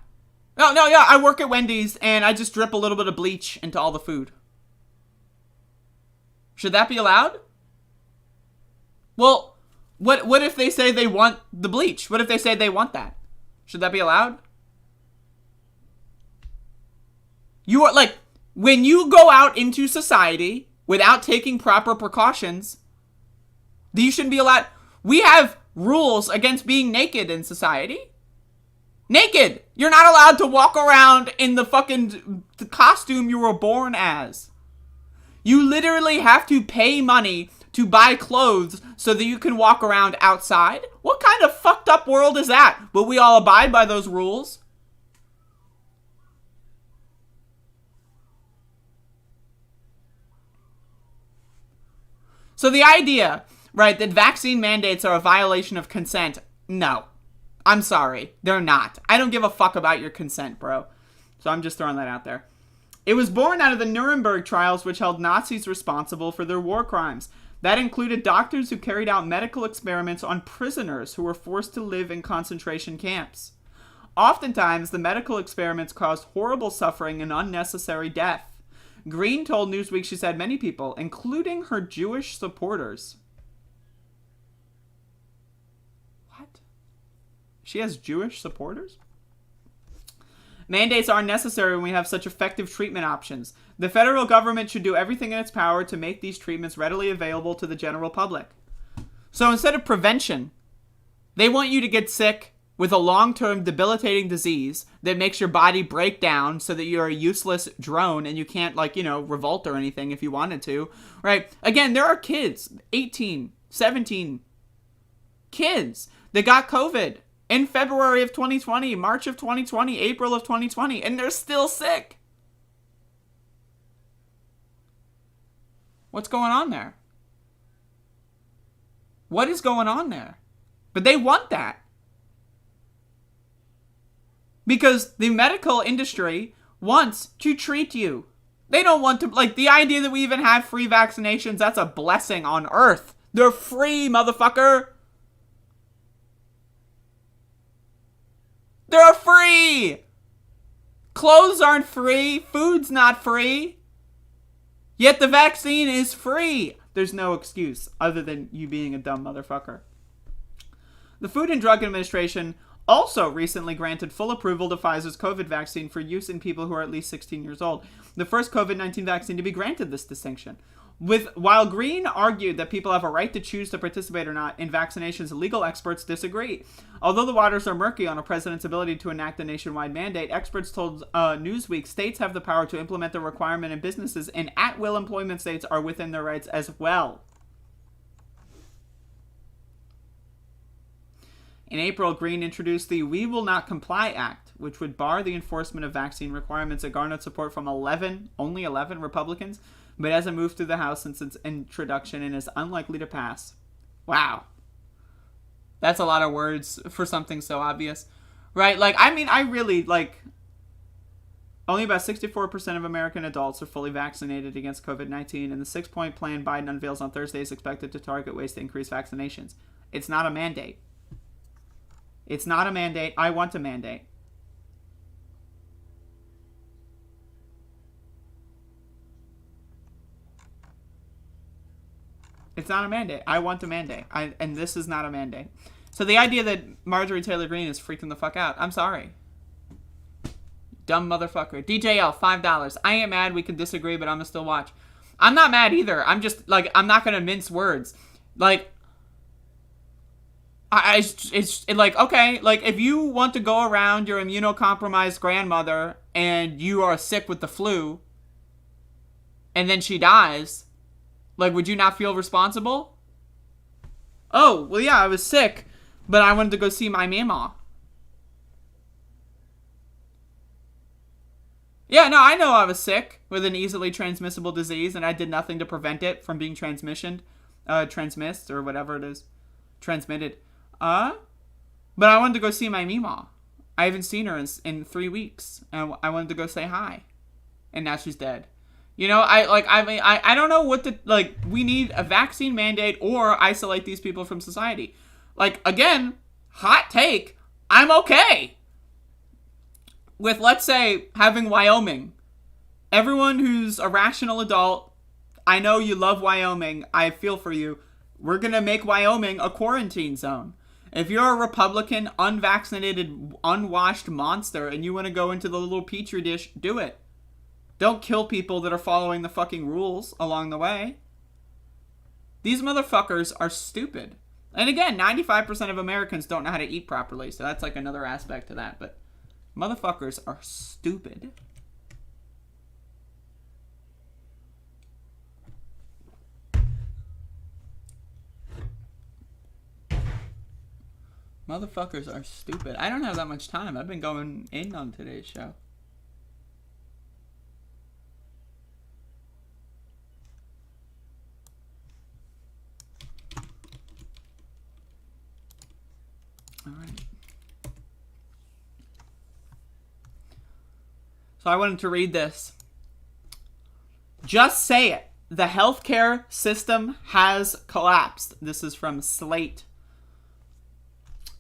No, yeah, I work at Wendy's, and I just drip a little bit of bleach into all the food. Should that be allowed? Well, what if they say they want the bleach? What if they say they want that? Should that be allowed? You are, like, when you go out into society without taking proper precautions, you shouldn't be allowed. We have rules against being naked in society. Naked! You're not allowed to walk around in the fucking costume you were born as. You literally have to pay money to buy clothes so that you can walk around outside? What kind of fucked up world is that? But we all abide by those rules. So the idea, right, that vaccine mandates are a violation of consent, no. I'm sorry. They're not. I don't give a fuck about your consent, bro. So I'm just throwing that out there. It was born out of the Nuremberg trials, which held Nazis responsible for their war crimes. That included doctors who carried out medical experiments on prisoners who were forced to live in concentration camps. Oftentimes, the medical experiments caused horrible suffering and unnecessary death. Green told Newsweek she said many people, including her Jewish supporters. What? She has Jewish supporters? Mandates aren't necessary when we have such effective treatment options. The federal government should do everything in its power to make these treatments readily available to the general public. So instead of prevention, they want you to get sick with a long-term debilitating disease that makes your body break down so that you're a useless drone and you can't, revolt or anything if you wanted to, right? Again, there are kids, 18, 17 kids that got COVID in February of 2020, March of 2020, April of 2020, and they're still sick. What's going on there? What is going on there? But they want that. Because the medical industry wants to treat you. They don't want to, the idea that we even have free vaccinations, that's a blessing on earth. They're free, motherfucker. They're free! Clothes aren't free. Food's not free. Yet the vaccine is free. There's no excuse other than you being a dumb motherfucker. The Food and Drug Administration also recently granted full approval to Pfizer's COVID vaccine for use in people who are at least 16 years old. The first COVID-19 vaccine to be granted this distinction. While Green argued that people have a right to choose to participate or not in vaccinations, legal experts disagree. Although the waters are murky on a president's ability to enact a nationwide mandate, experts told Newsweek states have the power to implement the requirement, and businesses in at-will employment states are within their rights as well. In April, Green introduced the We Will Not Comply Act, which would bar the enforcement of vaccine requirements. It garnered support from only 11 Republicans, but hasn't moved through the House since its introduction and is unlikely to pass. Wow. That's a lot of words for something so obvious. Right? Only about 64% of American adults are fully vaccinated against COVID-19, and the 6-point plan Biden unveils on Thursday is expected to target ways to increase vaccinations. It's not a mandate. It's not a mandate. I want a mandate. It's not a mandate. I want a mandate. And this is not a mandate. So the idea that Marjorie Taylor Greene is freaking the fuck out. I'm sorry. Dumb motherfucker. DJL, $5. I ain't mad. We can disagree, but I'm gonna still watch. I'm not mad either. I'm just, I'm not gonna mince words. it's like, okay, like if you want to go around your immunocompromised grandmother and you are sick with the flu and then she dies, like, would you not feel responsible? Oh, well, yeah, I was sick, but I wanted to go see my mama. Yeah, no, I know I was sick with an easily transmissible disease and I did nothing to prevent it from being transmitted, or whatever it is, transmitted. But I wanted to go see my mima. I haven't seen her in 3 weeks, and I wanted to go say hi, and now she's dead. You know, I don't know what we need a vaccine mandate or isolate these people from society. Like, again, hot take, I'm okay with, let's say, having Wyoming. Everyone who's a rational adult, I know you love Wyoming, I feel for you. We're going to make Wyoming a quarantine zone. If you're a Republican, unvaccinated, unwashed monster and you want to go into the little petri dish, do it. Don't kill people that are following the fucking rules along the way. These motherfuckers are stupid. And again, 95% of Americans don't know how to eat properly, so that's like another aspect to that. But motherfuckers are stupid. Motherfuckers are stupid. I don't have that much time. I've been going in on today's show. All right. So I wanted to read this. Just say it. The healthcare system has collapsed. This is from Slate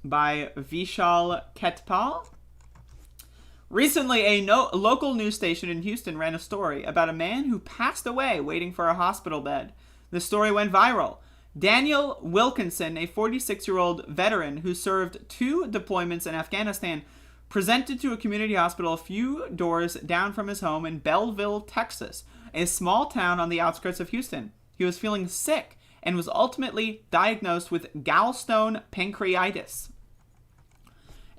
by Vishal Ketpal. Recently, a local news station in Houston ran a story about a man who passed away waiting for a hospital bed. The story went viral. Daniel Wilkinson, a 46-year-old veteran who served 2 deployments in Afghanistan, presented to a community hospital a few doors down from his home in Belleville, Texas, a small town on the outskirts of Houston. He was feeling sick and was ultimately diagnosed with gallstone pancreatitis.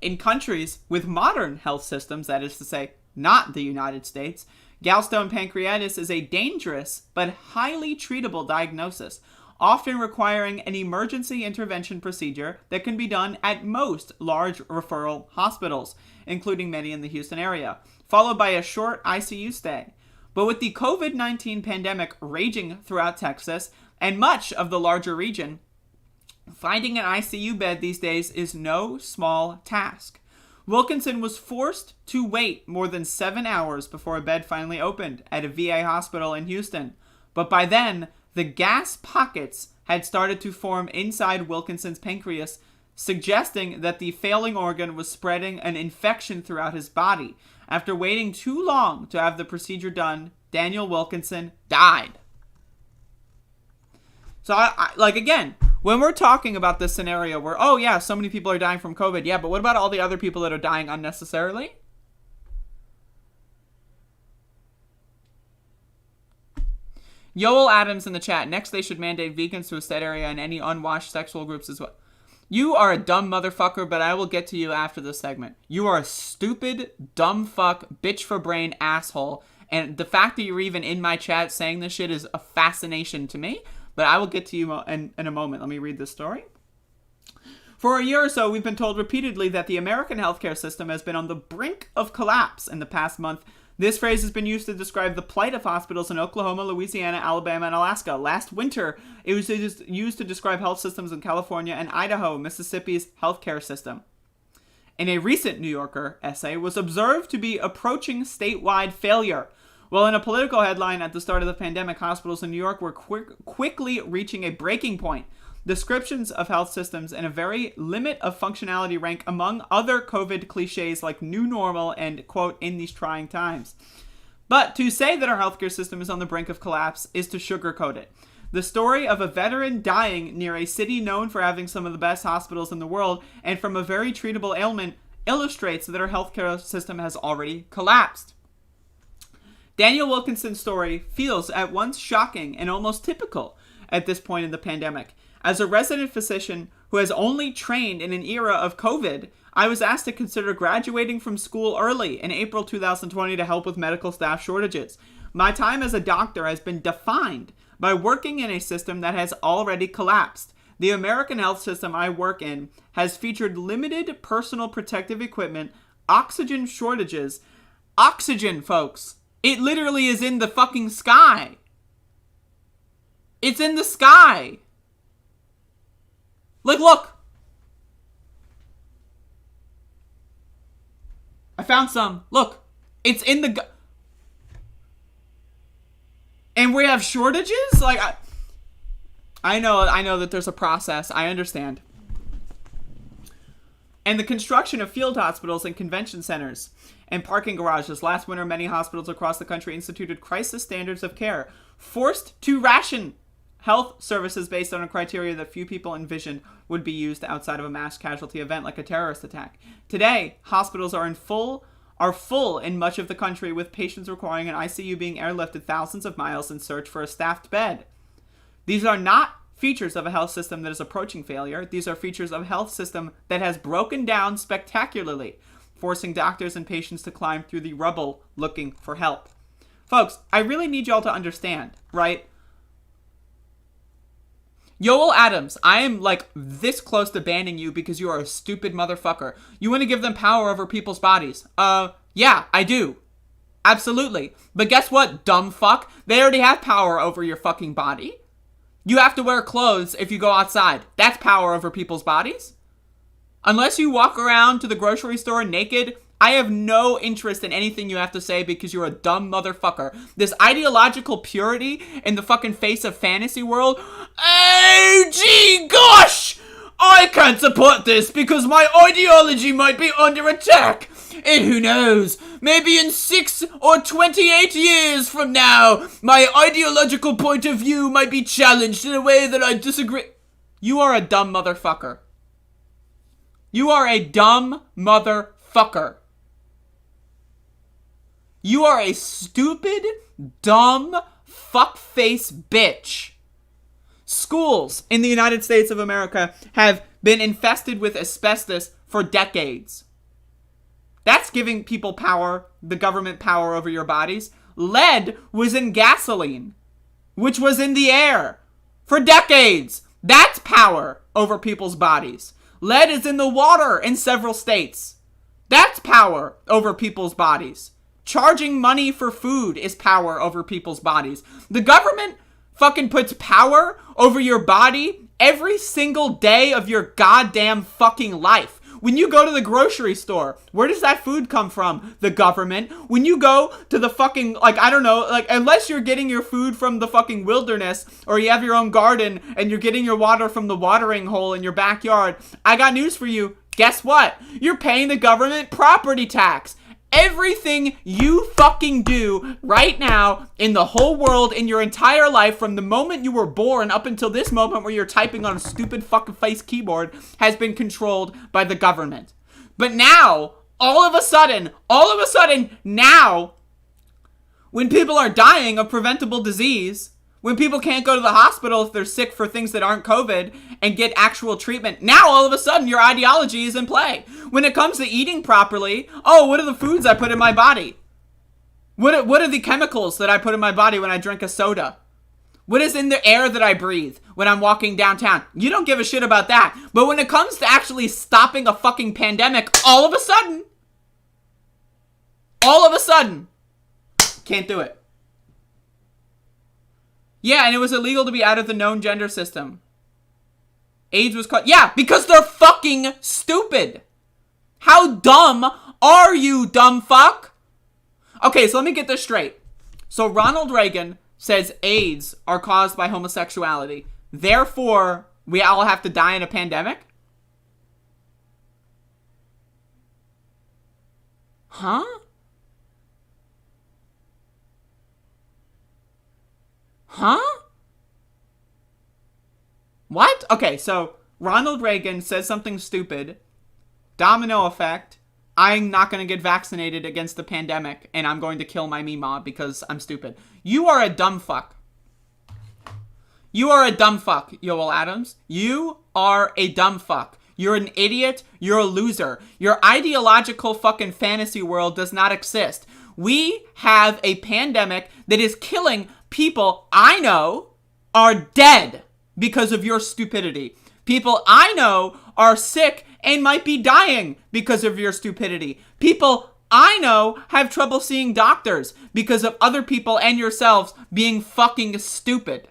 In countries with modern health systems, that is to say, not the United States, gallstone pancreatitis is a dangerous but highly treatable diagnosis, often requiring an emergency intervention procedure that can be done at most large referral hospitals, including many in the Houston area, followed by a short ICU stay. But with the COVID-19 pandemic raging throughout Texas and much of the larger region, finding an ICU bed these days is no small task. Wilkinson was forced to wait more than 7 hours before a bed finally opened at a VA hospital in Houston. But by then, the gas pockets had started to form inside Wilkinson's pancreas, suggesting that the failing organ was spreading an infection throughout his body. After waiting too long to have the procedure done, Daniel Wilkinson died. So, again, when we're talking about this scenario where, oh yeah, so many people are dying from COVID, yeah, but what about all the other people that are dying unnecessarily? Yoel Adams in the chat. Next, they should mandate vegans to a set area and any unwashed sexual groups as well. You are a dumb motherfucker, but I will get to you after this segment. You are a stupid, dumb fuck, bitch for brain asshole, and the fact that you're even in my chat saying this shit is a fascination to me, but I will get to you in a moment. Let me read this story. For a year or so, we've been told repeatedly that the American healthcare system has been on the brink of collapse in the past month. This phrase has been used to describe the plight of hospitals in Oklahoma, Louisiana, Alabama, and Alaska. Last winter, it was used to describe health systems in California and Idaho, Mississippi's healthcare system. In a recent New Yorker essay, was observed to be approaching statewide failure. Well, in a political headline at the start of the pandemic, hospitals in New York were quickly reaching a breaking point. Descriptions of health systems in a very limit of functionality rank among other COVID cliches like new normal and, quote, in these trying times. But to say that our healthcare system is on the brink of collapse is to sugarcoat it. The story of a veteran dying near a city known for having some of the best hospitals in the world and from a very treatable ailment illustrates that our healthcare system has already collapsed. Daniel Wilkinson's story feels at once shocking and almost typical, at this point in the pandemic. As a resident physician who has only trained in an era of COVID, I was asked to consider graduating from school early in April 2020 to help with medical staff shortages. My time as a doctor has been defined by working in a system that has already collapsed. The American health system I work in has featured limited personal protective equipment, oxygen shortages. Oxygen, folks. It literally is in the fucking sky. It's in the sky. Like, look. I found some. Look. It's in the... And we have shortages? Like, I know that there's a process. I understand. And the construction of field hospitals and convention centers and parking garages. Last winter, many hospitals across the country instituted crisis standards of care, forced to ration health services based on a criteria that few people envisioned would be used outside of a mass casualty event like a terrorist attack. Today, hospitals are full in much of the country, with patients requiring an ICU being airlifted thousands of miles in search for a staffed bed. These are not features of a health system that is approaching failure. These are features of a health system that has broken down spectacularly, forcing doctors and patients to climb through the rubble looking for help. Folks, I really need y'all to understand, right? Yoel Adams, I am like this close to banning you because you are a stupid motherfucker. You want to give them power over people's bodies. Yeah, I do. Absolutely. But guess what, dumb fuck? They already have power over your fucking body. You have to wear clothes if you go outside. That's power over people's bodies. Unless you walk around to the grocery store naked, I have no interest in anything you have to say because you're a dumb motherfucker. This ideological purity in the fucking face of fantasy world. Oh, gee, gosh! I can't support this because my ideology might be under attack. And who knows, maybe in 6 or 28 years from now, my ideological point of view might be challenged in a way that I disagree. You are a dumb motherfucker. You are a dumb motherfucker. You are a stupid, dumb, fuckface bitch. Schools in the United States of America have been infested with asbestos for decades. That's giving people power, the government power over your bodies. Lead was in gasoline, which was in the air for decades. That's power over people's bodies. Lead is in the water in several states. That's power over people's bodies. Charging money for food is power over people's bodies. The government fucking puts power over your body every single day of your goddamn fucking life. When you go to the grocery store, where does that food come from? The government. When you go to the fucking, like, I don't know, like, unless you're getting your food from the fucking wilderness, or you have your own garden, and you're getting your water from the watering hole in your backyard, I got news for you. Guess what? You're paying the government property tax. Everything you fucking do right now in the whole world, in your entire life, from the moment you were born up until this moment where you're typing on a stupid fucking face keyboard, has been controlled by the government. But now, all of a sudden, now, when people are dying of preventable disease, when people can't go to the hospital if they're sick for things that aren't COVID and get actual treatment, now all of a sudden your ideology is in play. When it comes to eating properly, oh, what are the foods I put in my body? What are the chemicals that I put in my body when I drink a soda? What is in the air that I breathe when I'm walking downtown? You don't give a shit about that. But when it comes to actually stopping a fucking pandemic, all of a sudden, can't do it. Yeah, and it was illegal to be out of the known gender system. AIDS was caught. Yeah, because they're fucking stupid. How dumb are you, dumb fuck? Okay, so let me get this straight. So Ronald Reagan says AIDS are caused by homosexuality. Therefore, we all have to die in a pandemic? Huh? Huh? What? Okay, so Ronald Reagan says something stupid. Domino effect. I'm not going to get vaccinated against the pandemic, and I'm going to kill my Meemaw because I'm stupid. You are a dumb fuck. You are a dumb fuck, Yoel Adams. You are a dumb fuck. You're an idiot. You're a loser. Your ideological fucking fantasy world does not exist. We have a pandemic that is killing people I know are dead because of your stupidity. People I know are sick and might be dying because of your stupidity. People I know have trouble seeing doctors because of other people and yourselves being fucking stupid.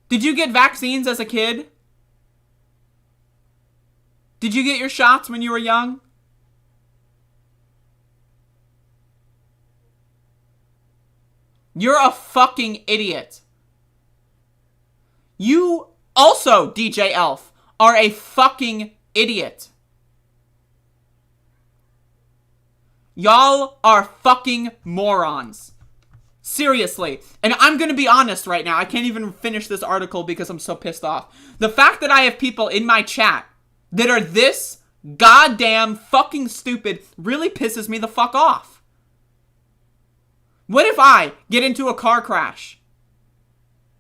Did you get vaccines as a kid? Did you get your shots when you were young? You're a fucking idiot. You also, DJ Elf, are a fucking idiot. Y'all are fucking morons. Seriously. And I'm gonna be honest right now. I can't even finish this article because I'm so pissed off. The fact that I have people in my chat that are this goddamn fucking stupid really pisses me the fuck off. What if I get into a car crash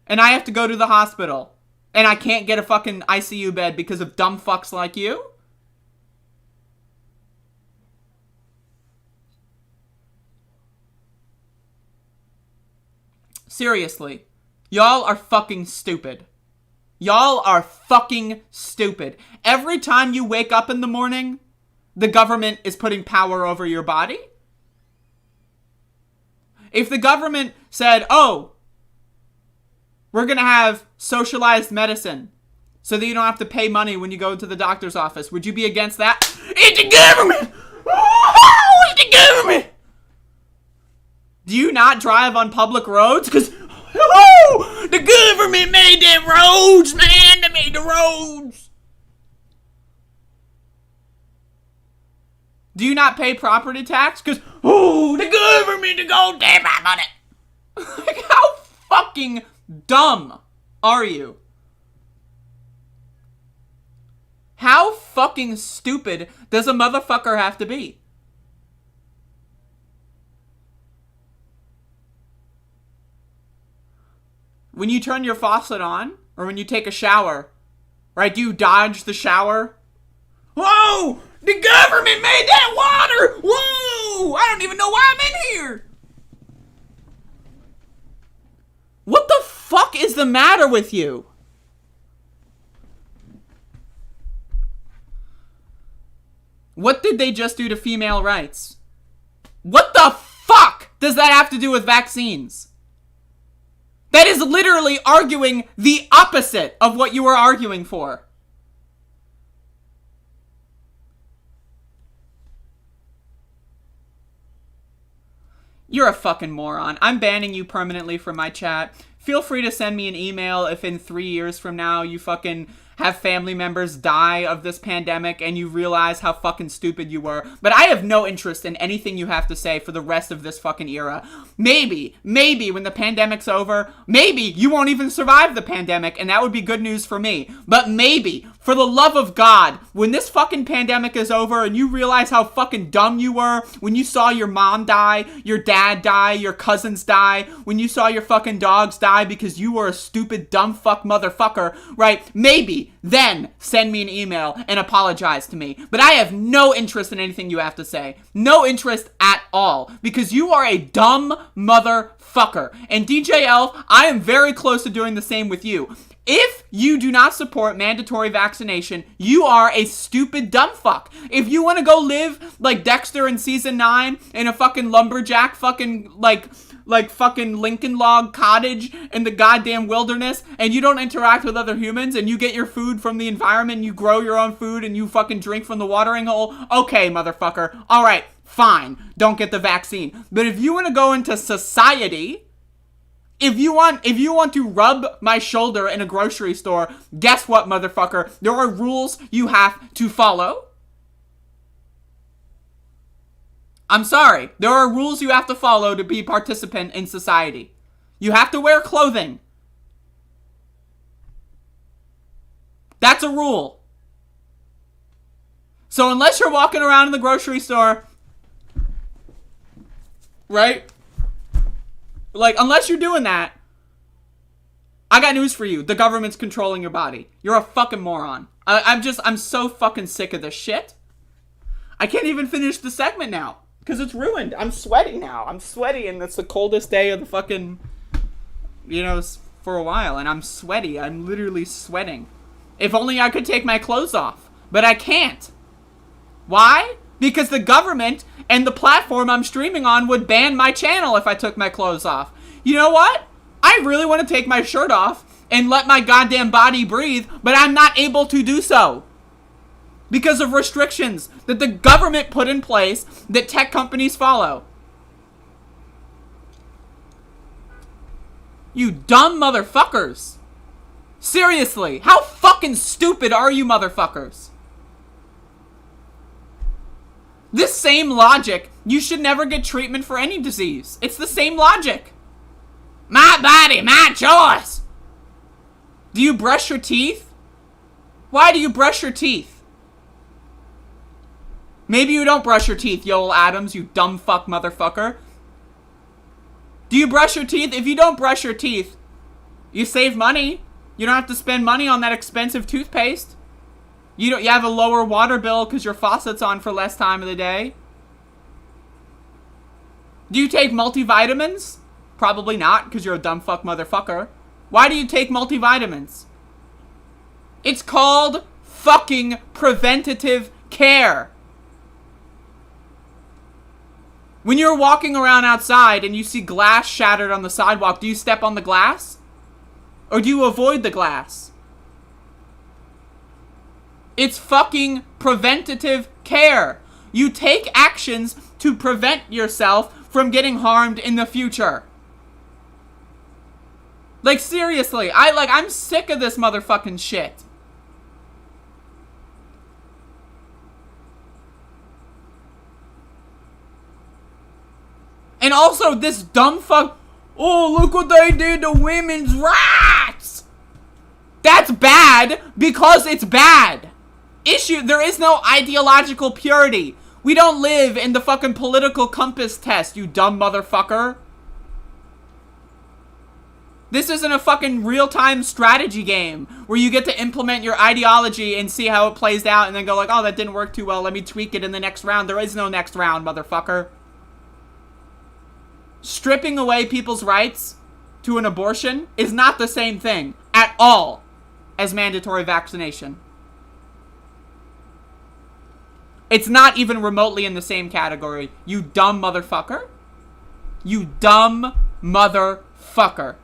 and I have to go to the hospital and I can't get a fucking ICU bed because of dumb fucks like you? Seriously. Y'all are fucking stupid. Y'all are fucking stupid. Every time you wake up in the morning, the government is putting power over your body. If the government said, oh, we're going to have socialized medicine so that you don't have to pay money when you go to the doctor's office, would you be against that? It's the government! Oh, it's the government! Do you not drive on public roads? Because, oh, the government made them roads, man. They made the roads. Do you not pay property tax? Because, oh, the government, the goddamn money. Like, how fucking dumb are you? How fucking stupid does a motherfucker have to be? When you turn your faucet on, or when you take a shower, right, do you dodge the shower? Whoa! The government made that water! Whoa! I don't even know why I'm in here! What the fuck is the matter with you? What did they just do to female rights? What the fuck does that have to do with vaccines? That is literally arguing the opposite of what you were arguing for. You're a fucking moron. I'm banning you permanently from my chat. Feel free to send me an email if in 3 years from now you fucking have family members die of this pandemic and you realize how fucking stupid you were. But I have no interest in anything you have to say for the rest of this fucking era. Maybe when the pandemic's over, maybe you won't even survive the pandemic, and that would be good news for me. But maybe, for the love of God, when this fucking pandemic is over and you realize how fucking dumb you were, when you saw your mom die, your dad die, your cousins die, when you saw your fucking dogs die because you were a stupid dumb fuck motherfucker, right? Maybe then send me an email and apologize to me. But I have no interest in anything you have to say. No interest at all. Because you are a dumb motherfucker. And DJ Elf, I am very close to doing the same with you. If you do not support mandatory vaccination, you are a stupid dumb fuck. If you want to go live like Dexter in season 9 in a fucking lumberjack fucking like fucking Lincoln log cottage in the goddamn wilderness, and you don't interact with other humans, and you get your food from the environment, you grow your own food, and you fucking drink from the watering hole, okay, motherfucker, alright, fine, don't get the vaccine. But if you want to go into society, if you want to rub my shoulder in a grocery store, guess what, motherfucker? There are rules you have to follow. I'm sorry. There are rules you have to follow to be a participant in society. You have to wear clothing. That's a rule. So unless you're walking around in the grocery store, right? Like, unless you're doing that, I got news for you. The government's controlling your body. You're a fucking moron. I'm so fucking sick of this shit. I can't even finish the segment now. Because it's ruined. I'm sweating now. I'm sweaty, and it's the coldest day of the fucking, for a while. And I'm sweaty. I'm literally sweating. If only I could take my clothes off. But I can't. Why? Because the government and the platform I'm streaming on would ban my channel if I took my clothes off. You know what? I really want to take my shirt off and let my goddamn body breathe, but I'm not able to do so. Because of restrictions that the government put in place that tech companies follow. You dumb motherfuckers. Seriously, how fucking stupid are you motherfuckers? This same logic, you should never get treatment for any disease. It's the same logic. My body, my choice. Do you brush your teeth? Why do you brush your teeth? Maybe you don't brush your teeth, Yoel Adams, you dumb fuck motherfucker. Do you brush your teeth? If you don't brush your teeth, you save money. You don't have to spend money on that expensive toothpaste. You have a lower water bill because your faucet's on for less time of the day. Do you take multivitamins? Probably not, because you're a dumb fuck motherfucker. Why do you take multivitamins? It's called fucking preventative care. When you're walking around outside and you see glass shattered on the sidewalk, do you step on the glass? Or do you avoid the glass? It's fucking preventative care. You take actions to prevent yourself from getting harmed in the future. Like, seriously, I'm sick of this motherfucking shit. And also, this dumb fuck, oh, look what they did to women's rights. That's bad because it's bad. There is no ideological purity. We don't live in the fucking political compass test, you dumb motherfucker. This isn't a fucking real-time strategy game where you get to implement your ideology and see how it plays out and then go like, oh, that didn't work too well, let me tweak it in the next round. There is no next round, motherfucker. Stripping away people's rights to an abortion is not the same thing at all as mandatory vaccination. It's not even remotely in the same category, you dumb motherfucker. You dumb motherfucker.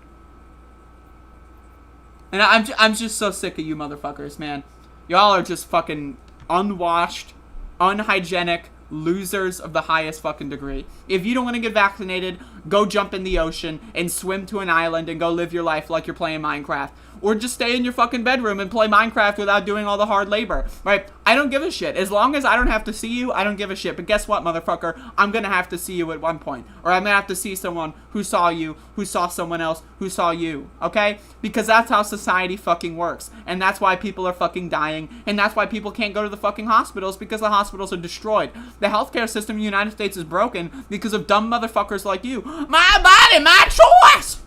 And I'm just so sick of you motherfuckers, man. Y'all are just fucking unwashed, unhygienic losers of the highest fucking degree. If you don't want to get vaccinated, go jump in the ocean and swim to an island and go live your life like you're playing Minecraft. Or just stay in your fucking bedroom and play Minecraft without doing all the hard labor, right? I don't give a shit. As long as I don't have to see you, I don't give a shit. But guess what, motherfucker? I'm gonna have to see you at one point. Or I'm gonna have to see someone who saw you, who saw someone else, who saw you, okay? Because that's how society fucking works. And that's why people are fucking dying. And that's why people can't go to the fucking hospitals, because the hospitals are destroyed. The healthcare system in the United States is broken because of dumb motherfuckers like you. My body, my choice!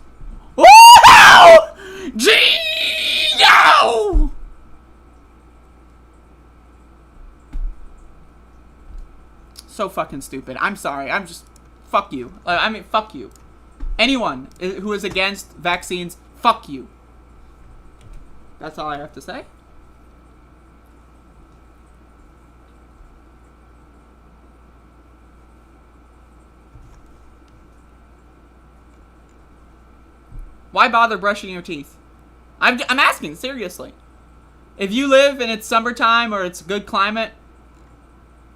Woo-hoo! G-yo! So fucking stupid. I'm sorry. I'm just... Fuck you. Fuck you. Anyone who is against vaccines, fuck you. That's all I have to say. Why bother brushing your teeth? I'm asking, seriously. If you live and it's summertime or it's good climate,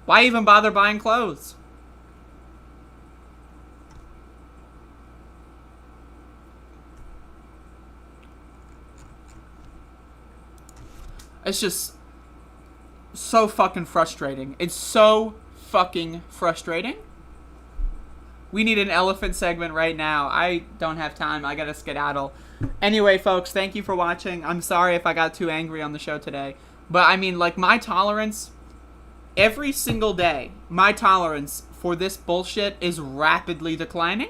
why even bother buying clothes? It's just so fucking frustrating. It's so fucking frustrating. We need an elephant segment right now. I don't have time. I gotta skedaddle. Anyway, folks, thank you for watching. I'm sorry if I got too angry on the show today. But, I mean, like, my tolerance, every single day, my tolerance for this bullshit is rapidly declining.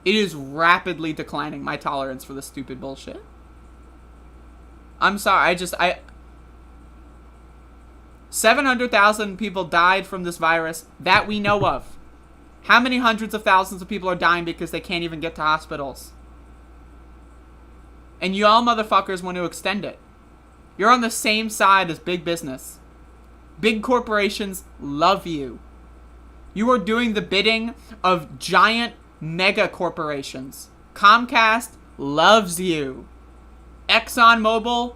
It is rapidly declining, my tolerance for this stupid bullshit. I'm sorry, 700,000 people died from this virus that we know of. How many hundreds of thousands of people are dying because they can't even get to hospitals? And you all motherfuckers want to extend it. You're on the same side as big business. Big corporations love you. You are doing the bidding of giant mega corporations. Comcast loves you. ExxonMobil,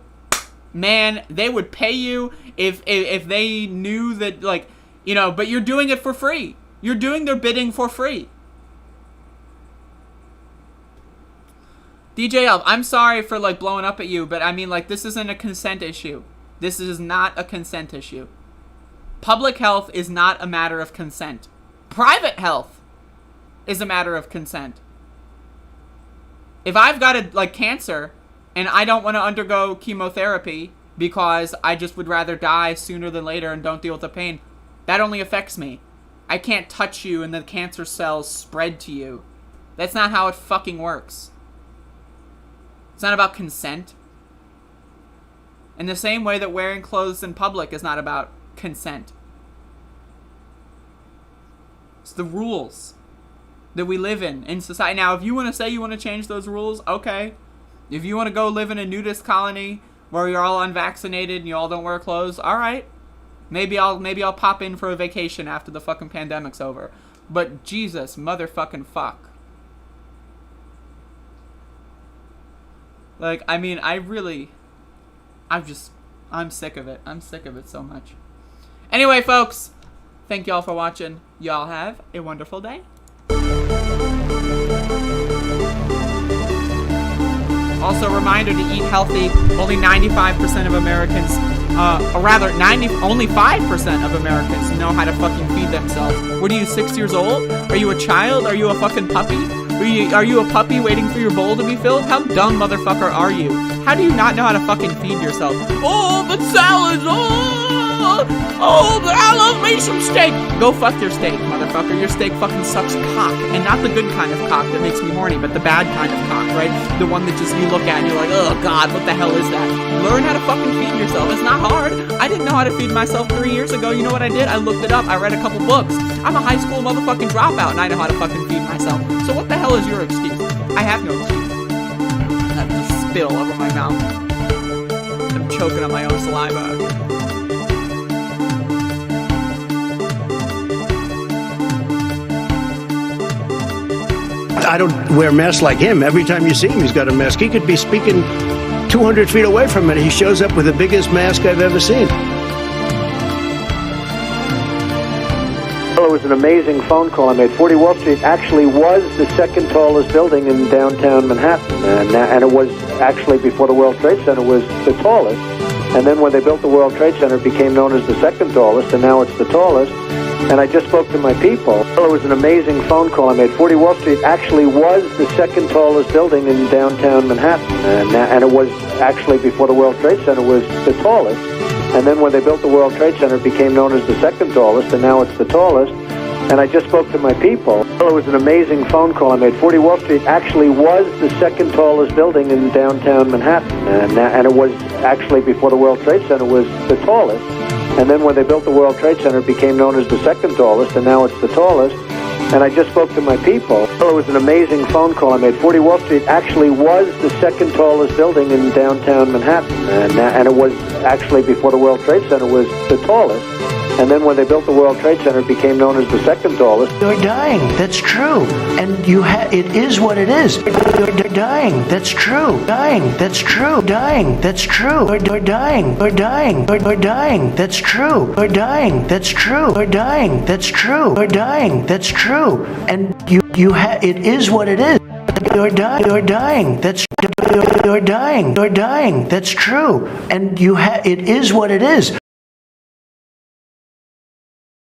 man, they would pay you if they knew that, like, you know, but you're doing it for free. You're doing their bidding for free. DJ Elf, I'm sorry for, like, blowing up at you, but I mean, like, this isn't a consent issue. This is not a consent issue. Public health is not a matter of consent. Private health is a matter of consent. If I've got, like, cancer and I don't want to undergo chemotherapy because I just would rather die sooner than later and don't deal with the pain, that only affects me. I can't touch you and the cancer cells spread to you. That's not how it fucking works. It's not about consent. In the same way that wearing clothes in public is not about consent. It's the rules that we live in society. Now, if you want to say you want to change those rules, okay. If you want to go live in a nudist colony where you're all unvaccinated and you all don't wear clothes, all right. Maybe I'll pop in for a vacation after the fucking pandemic's over. But Jesus, motherfucking fuck. Like, I mean, I'm sick of it. I'm sick of it so much. Anyway, folks, thank y'all for watching. Y'all have a wonderful day. Also, a reminder to eat healthy. Only 95% of Americans, only 5% of Americans know how to fucking feed themselves. What are you, 6 years old? Are you a child? Are you a fucking puppy? Are you a puppy waiting for your bowl to be filled? How dumb, motherfucker, are you? How do you not know how to fucking feed yourself? Oh, but salads, but I love me some steak. Go fuck your steak, motherfucker. Your steak fucking sucks cock. And not the good kind of cock that makes me horny, but the bad kind of cock, right? The one that just you look at and you're like, oh God, what the hell is that? Learn how to fucking feed yourself. It's not hard. I didn't know how to feed myself 3 years ago. You know what I did? I looked it up. I read a couple books. I'm a high school motherfucking dropout and I know how to fucking feed myself. So what the hell is your excuse? I have no excuse. I just spill over my mouth. I'm choking on my own saliva. I don't wear masks like him. Every time you see him, he's got a mask. He could be speaking 200 feet away from it. He shows up with the biggest mask I've ever seen. Well, it was an amazing phone call I made. 40 Wall Street actually was the second tallest building in downtown Manhattan. And it was actually, before the World Trade Center, was the tallest. And then when they built the World Trade Center, it became known as the second tallest, and now it's the tallest. And I just spoke to my people. Well, it was an amazing phone call I made. 40 Wall Street actually was the second tallest building in downtown Manhattan. And it was actually, before the World Trade Center, was the tallest. And then when they built the World Trade Center, it became known as the second tallest, and now it's the tallest. And I just spoke to my people. Well, it was an amazing phone call I made. 40 Wall Street actually was the second tallest building in downtown Manhattan. And it was actually, before the World Trade Center, was the tallest. And then when they built the World Trade Center, it became known as the second tallest, and now it's the tallest. And I just spoke to my people. Well, it was an amazing phone call I made. 40 Wall Street actually was the second tallest building in downtown Manhattan. And it was actually, before the World Trade Center, was the tallest. And then when they built the World Trade Center, it became known as the second tallest. You're dying. That's true. And it is what it is. You're dying. That's true. Dying. That's true. Dying. That's true. You're dying. You're dying. You're dying. That's true. You're dying. That's true. You're dying. That's true. You're dying. That's true. And it is what it is. You're dying. You're dying. That's you're dying. You're dying. That's true. And it is what it is.